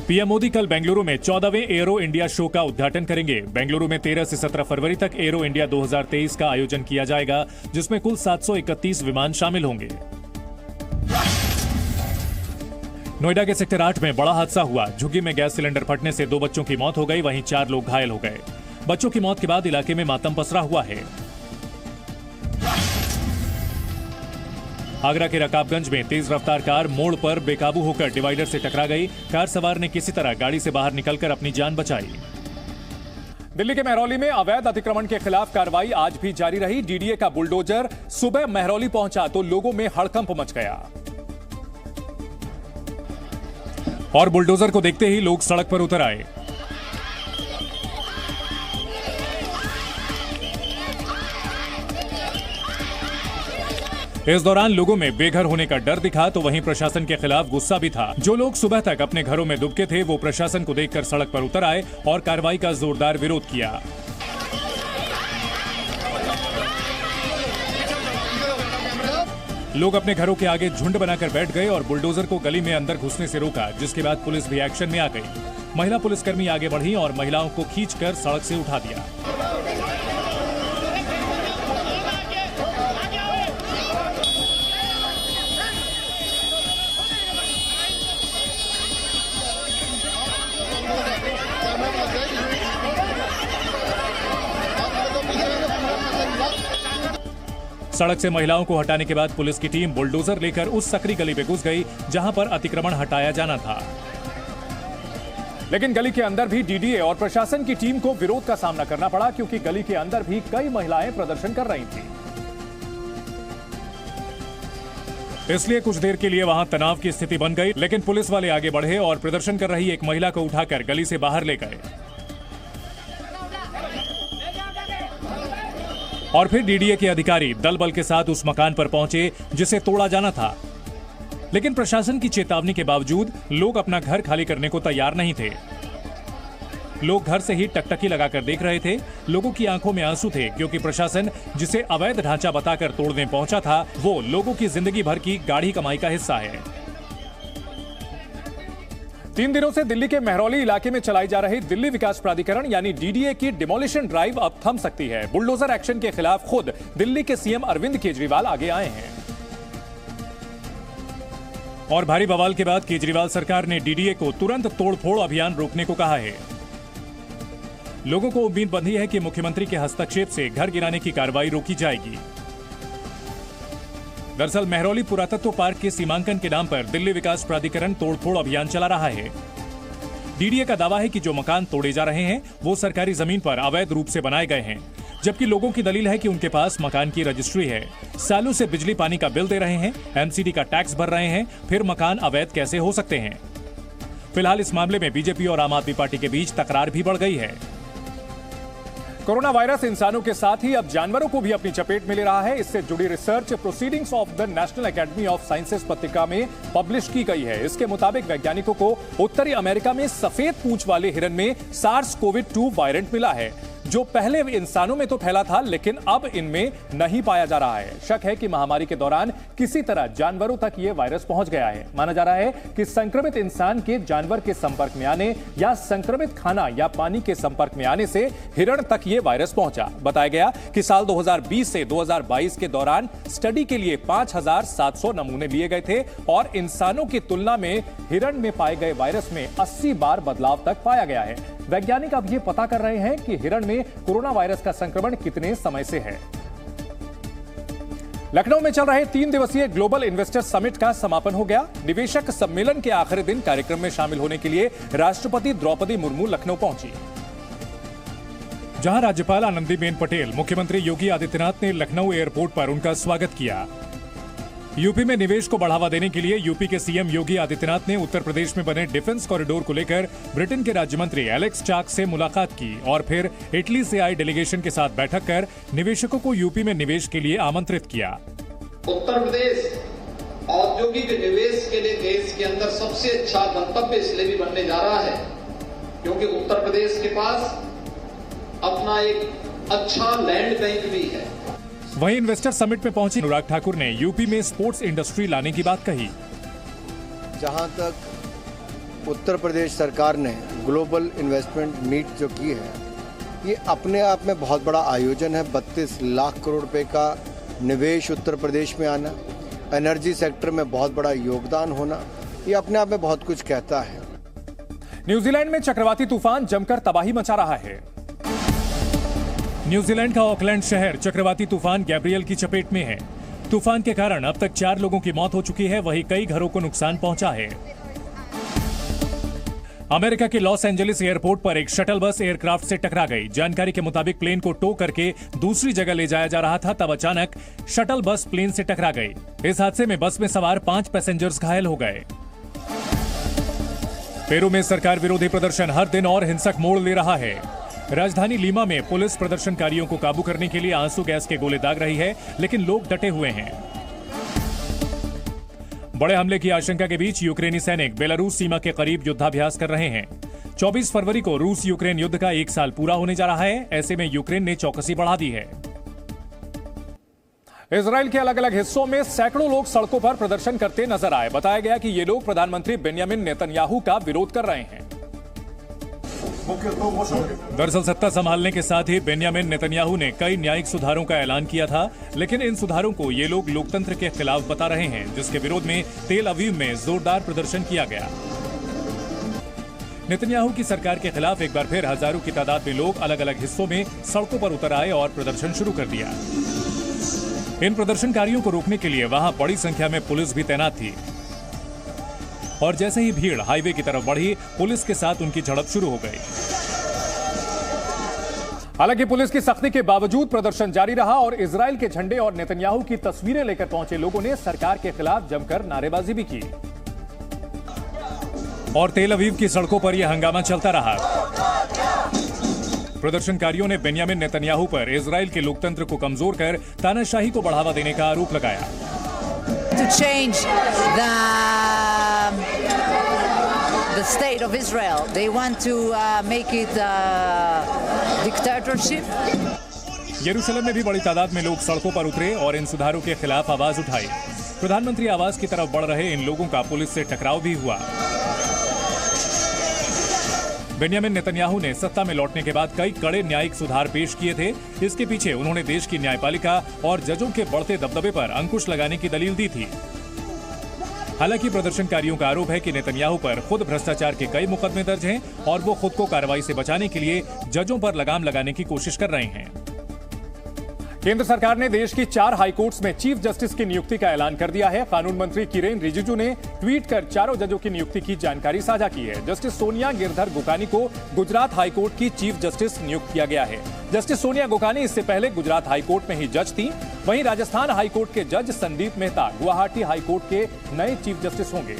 पीएम मोदी कल बेंगलुरु में 14वें एरो इंडिया शो का उद्घाटन करेंगे। बेंगलुरु में 13 से 17 फरवरी तक एरो इंडिया 2023 का आयोजन किया जाएगा, जिसमें कुल 731 विमान शामिल होंगे। नोएडा के सेक्टर 8 में बड़ा हादसा हुआ। झुग्गी में गैस सिलेंडर फटने से 2 बच्चों की मौत हो गई, वहीं 4 लोग घायल हो गए। बच्चों की मौत के बाद इलाके में मातम पसरा हुआ है। आगरा के रकाबगंज में तेज रफ्तार कार मोड़ पर बेकाबू होकर डिवाइडर से टकरा गई। कार सवार ने किसी तरह गाड़ी से बाहर निकलकर अपनी जान बचाई। दिल्ली के महरौली में अवैध अतिक्रमण के खिलाफ कार्रवाई आज भी जारी रही। डीडीए का बुलडोजर सुबह महरौली पहुंचा तो लोगों में हड़कंप मच गया और बुलडोजर को देखते ही लोग सड़क पर उतर आए। इस दौरान लोगों में बेघर होने का डर दिखा तो वहीं प्रशासन के खिलाफ गुस्सा भी था। जो लोग सुबह तक अपने घरों में दुबके थे वो प्रशासन को देखकर सड़क पर उतर आए और कार्रवाई का जोरदार विरोध किया। लोग अपने घरों के आगे झुंड बनाकर बैठ गए और बुलडोजर को गली में अंदर घुसने से रोका, जिसके बाद पुलिस भी एक्शन में आ गई। महिला पुलिसकर्मी आगे बढ़ी और महिलाओं को खींचकर सड़क से उठा दिया। सड़क से महिलाओं को हटाने के बाद पुलिस की टीम बुलडोजर लेकर उस सकरी गली में घुस गई जहां पर अतिक्रमण हटाया जाना था। लेकिन गली के अंदर भी डीडीए और प्रशासन की टीम को विरोध का सामना करना पड़ा, क्योंकि गली के अंदर भी कई महिलाएं प्रदर्शन कर रही थीं। इसलिए कुछ देर के लिए वहां तनाव की स्थिति बन गई, लेकिन पुलिस वाले आगे बढ़े और प्रदर्शन कर रही एक महिला को उठाकर गली से बाहर ले गए और फिर डीडीए के अधिकारी दल बल के साथ उस मकान पर पहुंचे जिसे तोड़ा जाना था। लेकिन प्रशासन की चेतावनी के बावजूद लोग अपना घर खाली करने को तैयार नहीं थे। लोग घर से ही टकटकी लगाकर देख रहे थे। लोगों की आंखों में आंसू थे, क्योंकि प्रशासन जिसे अवैध ढांचा बताकर तोड़ने पहुंचा था वो लोगों की जिंदगी भर की गाढ़ी कमाई का हिस्सा है। 3 दिनों से दिल्ली के महरौली इलाके में चलाई जा रही दिल्ली विकास प्राधिकरण यानी डीडीए की डिमोलिशन ड्राइव अब थम सकती है। बुलडोजर एक्शन के खिलाफ खुद दिल्ली के सीएम अरविंद केजरीवाल आगे आए हैं और भारी बवाल के बाद केजरीवाल सरकार ने डीडीए को तुरंत तोड़फोड़ अभियान रोकने को कहा है। लोगों को उम्मीद बंधी है कि मुख्यमंत्री के हस्तक्षेप से घर गिराने की कार्रवाई रोकी जाएगी। दरअसल महरौली पुरातत्व पार्क के सीमांकन के नाम पर दिल्ली विकास प्राधिकरण तोड़फोड़ अभियान चला रहा है। डीडीए का दावा है कि जो मकान तोड़े जा रहे हैं वो सरकारी जमीन पर अवैध रूप से बनाए गए हैं, जबकि लोगों की दलील है कि उनके पास मकान की रजिस्ट्री है, सालों से बिजली पानी का बिल दे रहे हैं, एमसीडी का टैक्स भर रहे हैं, फिर मकान अवैध कैसे हो सकते हैं। फिलहाल इस मामले में बीजेपी और आम आदमी पार्टी के बीच तकरार भी बढ़ गई है। कोरोना वायरस इंसानों के साथ ही अब जानवरों को भी अपनी चपेट में ले रहा है। इससे जुड़ी research proceedings of the national academy of sciences पत्रिका में पब्लिश की गई है। इसके मुताबिक वैज्ञानिकों को उत्तरी अमेरिका में सफेद पूंछ वाले हिरन में SARS-CoV-2 वायरेंट मिला है, जो पहले इंसानों में तो फैला था लेकिन अब इनमें नहीं पाया जा रहा है। शक है कि महामारी के दौरान किसी तरह जानवरों तक यह वायरस पहुंच गया है। माना जा रहा है कि संक्रमित इंसान के जानवर के संपर्क में आने या संक्रमित खाना या पानी के संपर्क में आने से हिरण तक यह वायरस पहुंचा। बताया गया कि साल 2020 से 2022 के दौरान स्टडी के लिए 5700 नमूने लिए गए थे और इंसानों की तुलना में हिरण में पाए गए वायरस में 80 बार बदलाव तक पाया गया है। वैज्ञानिक अब यह पता कर रहे हैं कि हिरण में कोरोना वायरस का संक्रमण कितने समय से है। लखनऊ में चल रहे 3 दिवसीय ग्लोबल इन्वेस्टर समिट का समापन हो गया। निवेशक सम्मेलन के आखिरी दिन कार्यक्रम में शामिल होने के लिए राष्ट्रपति द्रौपदी मुर्मू लखनऊ पहुंची, जहां राज्यपाल आनंदीबेन पटेल, मुख्यमंत्री योगी आदित्यनाथ ने लखनऊ एयरपोर्ट पर उनका स्वागत किया। यूपी में निवेश को बढ़ावा देने के लिए यूपी के सीएम योगी आदित्यनाथ ने उत्तर प्रदेश में बने डिफेंस कॉरिडोर को लेकर ब्रिटेन के राज्य मंत्री एलेक्स चाक से मुलाकात की और फिर इटली से आए डेलीगेशन के साथ बैठक कर निवेशकों को यूपी में निवेश के लिए आमंत्रित किया। उत्तर प्रदेश औद्योगिक निवेश के लिए देश के अंदर सबसे अच्छा गंतव्य इसलिए भी बनने जा रहा है क्योंकि उत्तर प्रदेश के पास अपना एक अच्छा लैंड बैंक भी है। वहीं इन्वेस्टर समिट में पहुंची अनुराग ठाकुर ने यूपी में स्पोर्ट्स इंडस्ट्री लाने की बात कही। जहां तक उत्तर प्रदेश सरकार ने ग्लोबल इन्वेस्टमेंट मीट जो की है, ये अपने आप में बहुत बड़ा आयोजन है। 32 लाख करोड़ रुपए का निवेश उत्तर प्रदेश में आना, एनर्जी सेक्टर में बहुत बड़ा योगदान होना, ये अपने आप में बहुत कुछ कहता है। न्यूजीलैंड में चक्रवाती तूफान जमकर तबाही मचा रहा है। न्यूजीलैंड का ऑकलैंड शहर चक्रवाती तूफान गैब्रियल की चपेट में है। तूफान के कारण अब तक 4 लोगों की मौत हो चुकी है, वहीं कई घरों को नुकसान पहुंचा है। अमेरिका के लॉस एंजलिस एयरपोर्ट पर एक शटल बस एयरक्राफ्ट से टकरा गई। जानकारी के मुताबिक प्लेन को टो करके दूसरी जगह ले जाया जा रहा था, तब अचानक शटल बस प्लेन से टकरा गई। इस हादसे में बस में सवार 5 पैसेंजर्स घायल हो गए। पेरू में सरकार विरोधी प्रदर्शन हर दिन और हिंसक मोड़ ले रहा है। राजधानी लीमा में पुलिस प्रदर्शनकारियों को काबू करने के लिए आंसू गैस के गोले दाग रही है, लेकिन लोग डटे हुए हैं। बड़े हमले की आशंका के बीच यूक्रेनी सैनिक बेलारूस सीमा के करीब युद्धाभ्यास कर रहे हैं। 24 फरवरी को रूस यूक्रेन युद्ध का 1 साल पूरा होने जा रहा है। ऐसे में यूक्रेन ने चौकसी बढ़ा दी है। इजराइल के अलग अलग हिस्सों में सैकड़ों लोग सड़कों पर प्रदर्शन करते नजर आए। बताया गया कि ये लोग प्रधानमंत्री बेंयामिन नेतन्याहू का विरोध कर रहे हैं। दरअसल सत्ता संभालने के साथ ही बेंयामिन नेतन्याहू ने कई न्यायिक सुधारों का ऐलान किया था, लेकिन इन सुधारों को ये लोग लोकतंत्र के खिलाफ बता रहे हैं, जिसके विरोध में तेल अवीव में जोरदार प्रदर्शन किया गया। नेतन्याहू की सरकार के खिलाफ एक बार फिर हजारों की तादाद में लोग अलग अलग हिस्सों में सड़कों पर उतर आए और प्रदर्शन शुरू कर दिया। इन प्रदर्शनकारियों को रोकने के लिए वहां बड़ी संख्या में पुलिस भी तैनात थी और जैसे ही भीड़ हाईवे की तरफ बढ़ी, पुलिस के साथ उनकी झड़प शुरू हो गई। हालांकि पुलिस की सख्ती के बावजूद प्रदर्शन जारी रहा और इजराइल के झंडे और नेतन्याहू की तस्वीरें लेकर पहुंचे लोगों ने सरकार के खिलाफ जमकर नारेबाजी भी की और तेल अवीव की सड़कों पर यह हंगामा चलता रहा। प्रदर्शनकारियों ने बेंयामिन नेतन्याहू पर इजराइल के लोकतंत्र को कमजोर कर तानाशाही को बढ़ावा देने का आरोप लगाया। To change the state of Israel, they want to make it dictatorship. यरूशलेम में भी बड़ी तादाद में लोग सड़कों पर उतरे और इन सुधारों के खिलाफ आवाज उठाई। प्रधानमंत्री आवास की तरफ बढ़ रहे इन लोगों का पुलिस से टकराव भी हुआ। बेंयामिन नेतन्याहू ने सत्ता में लौटने के बाद कई कड़े न्यायिक सुधार पेश किए थे। इसके पीछे उन्होंने देश की न्यायपालिका और जजों के बढ़ते दबदबे पर अंकुश लगाने की दलील दी थी। हालांकि प्रदर्शनकारियों का आरोप है कि नेतन्याहू पर खुद भ्रष्टाचार के कई मुकदमे दर्ज हैं और वो खुद को कार्रवाई से बचाने के लिए जजों पर लगाम लगाने की कोशिश कर रहे हैं। केंद्र सरकार ने देश की 4 हाईकोर्ट्स में चीफ जस्टिस की नियुक्ति का ऐलान कर दिया है। कानून मंत्री किरेन रिजिजू ने ट्वीट कर चारों जजों की नियुक्ति की जानकारी साझा की है। जस्टिस सोनिया गिरधर गोकानी को गुजरात हाईकोर्ट की चीफ जस्टिस नियुक्त किया गया है। जस्टिस सोनिया गोकानी इससे पहले गुजरात हाईकोर्ट में ही जज थी। वहीं राजस्थान हाईकोर्ट के जज संदीप मेहता गुवाहाटी हाईकोर्ट के नए चीफ जस्टिस होंगे।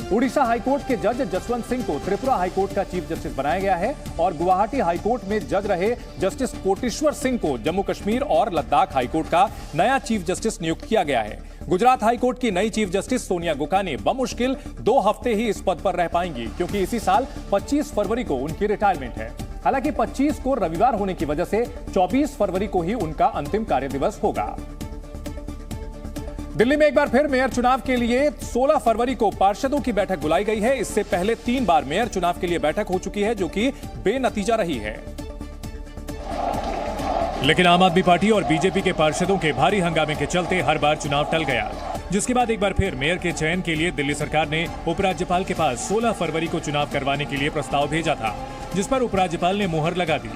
उड़ीसा हाईकोर्ट के जज जसवंत सिंह को त्रिपुरा हाईकोर्ट का चीफ जस्टिस बनाया गया है और गुवाहाटी हाईकोर्ट में जज रहे जस्टिस कोटेश्वर सिंह को जम्मू कश्मीर और लद्दाख हाईकोर्ट का नया चीफ जस्टिस नियुक्त किया गया है। गुजरात हाईकोर्ट की नई चीफ जस्टिस सोनिया गोकानी बमुश्किल 2 हफ्ते ही इस पद पर रह पाएंगी, क्योंकि इसी साल 25 फरवरी को उनकी रिटायरमेंट है। हालांकि 25 को रविवार होने की वजह से 24 फरवरी को ही उनका अंतिम कार्यदिवस होगा। दिल्ली में एक बार फिर मेयर चुनाव के लिए 16 फरवरी को पार्षदों की बैठक बुलाई गई है। इससे पहले 3 बार मेयर चुनाव के लिए बैठक हो चुकी है, जो कि बेनतीजा रही है। लेकिन आम आदमी पार्टी और बीजेपी के पार्षदों के भारी हंगामे के चलते हर बार चुनाव टल गया, जिसके बाद एक बार फिर मेयर के चयन के लिए दिल्ली सरकार ने उपराज्यपाल के पास 16 फरवरी को चुनाव करवाने के लिए प्रस्ताव भेजा था, जिस पर उपराज्यपाल ने मुहर लगा दी।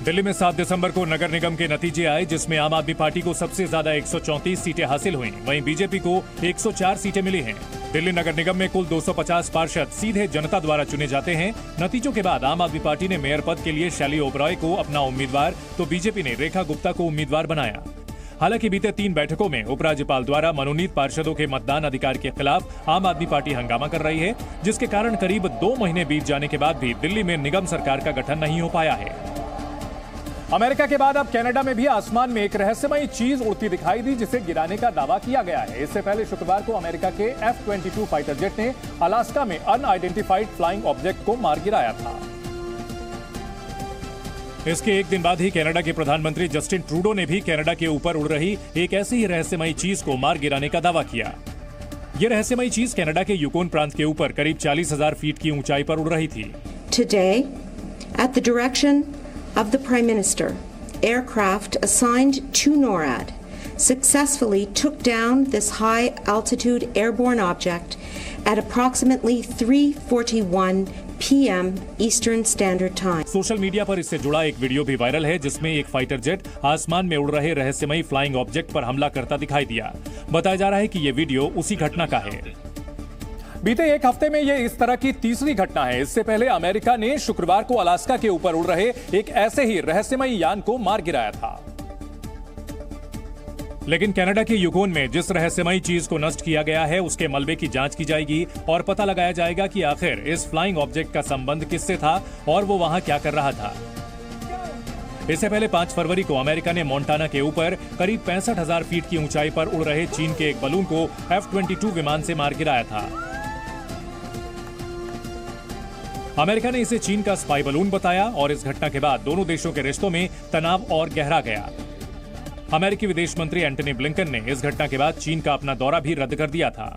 दिल्ली में 7 दिसंबर को नगर निगम के नतीजे आए, जिसमें आम आदमी पार्टी को सबसे ज्यादा 134 सीटें हासिल हुई। वहीं बीजेपी को 104 सीटें मिली हैं। दिल्ली नगर निगम में कुल 250 पार्षद सीधे जनता द्वारा चुने जाते हैं। नतीजों के बाद आम आदमी पार्टी ने मेयर पद के लिए शैली ओबरॉय को अपना उम्मीदवार, तो बीजेपी ने रेखा गुप्ता को उम्मीदवार बनाया। हालांकि बीते 3 बैठकों में उपराज्यपाल द्वारा मनोनीत पार्षदों के मतदान अधिकार के खिलाफ आम आदमी पार्टी हंगामा कर रही है, जिसके कारण करीब 2 महीने बीत जाने के बाद भी दिल्ली में निगम सरकार का गठन नहीं हो पाया है। अमेरिका के बाद अब कनाडा में भी आसमान में एक रहस्यमयी चीज उड़ती दिखाई दी, जिसे गिराने का दावा किया गया है। इससे पहले शुक्रवार को अमेरिका के F-22 फाइटर जेट ने अलास्का में अनआइडेंटिफाइड फ्लाइंग ऑब्जेक्ट को मार गिराया था। इसके एक दिन बाद ही कनाडा के प्रधानमंत्री जस्टिन ट्रूडो ने भी कनाडा के ऊपर उड़ रही एक ऐसी ही रहस्यमयी चीज को मार गिराने का दावा किया। यह रहस्यमयी चीज कनाडा के यूकोन प्रांत के ऊपर करीब 40,000 फीट की ऊंचाई पर उड़ रही थी। Today, at the direction of the Prime Minister, aircraft assigned to NORAD successfully took down this high-altitude airborne object at approximately 3:41 p.m. Eastern Standard Time. Social media पर इससे जुड़ा एक वीडियो भी वायरल है, जिसमें एक फाइटर जेट आसमान में उड़ रहे रहस्यमयी फ्लाइंग ऑब्जेक्ट पर हमला करता दिखाई दिया। बताया जा रहा है कि यह वीडियो उसी घटना का है। बीते एक हफ्ते में यह इस तरह की तीसरी घटना है। इससे पहले अमेरिका ने शुक्रवार को अलास्का के ऊपर उड़ रहे एक ऐसे ही रहस्यमयी यान को मार गिराया था। लेकिन कनाडा के यूकोन में जिस रहस्यमयी चीज को नष्ट किया गया है, उसके मलबे की जांच की जाएगी और पता लगाया जाएगा कि आखिर इस फ्लाइंग ऑब्जेक्ट का संबंध किससे था और वो वहां क्या कर रहा था। इससे पहले 5 फरवरी को अमेरिका ने मोंटाना के ऊपर करीब 65,000 फीट की ऊंचाई पर उड़ रहे चीन के एक बलून को F-22 विमान से मार गिराया था। अमेरिका ने इसे चीन का स्पाई बलून बताया और इस घटना के बाद दोनों देशों के रिश्तों में तनाव और गहरा गया। अमेरिकी विदेश मंत्री एंटनी ब्लिंकन ने इस घटना के बाद चीन का अपना दौरा भी रद्द कर दिया था।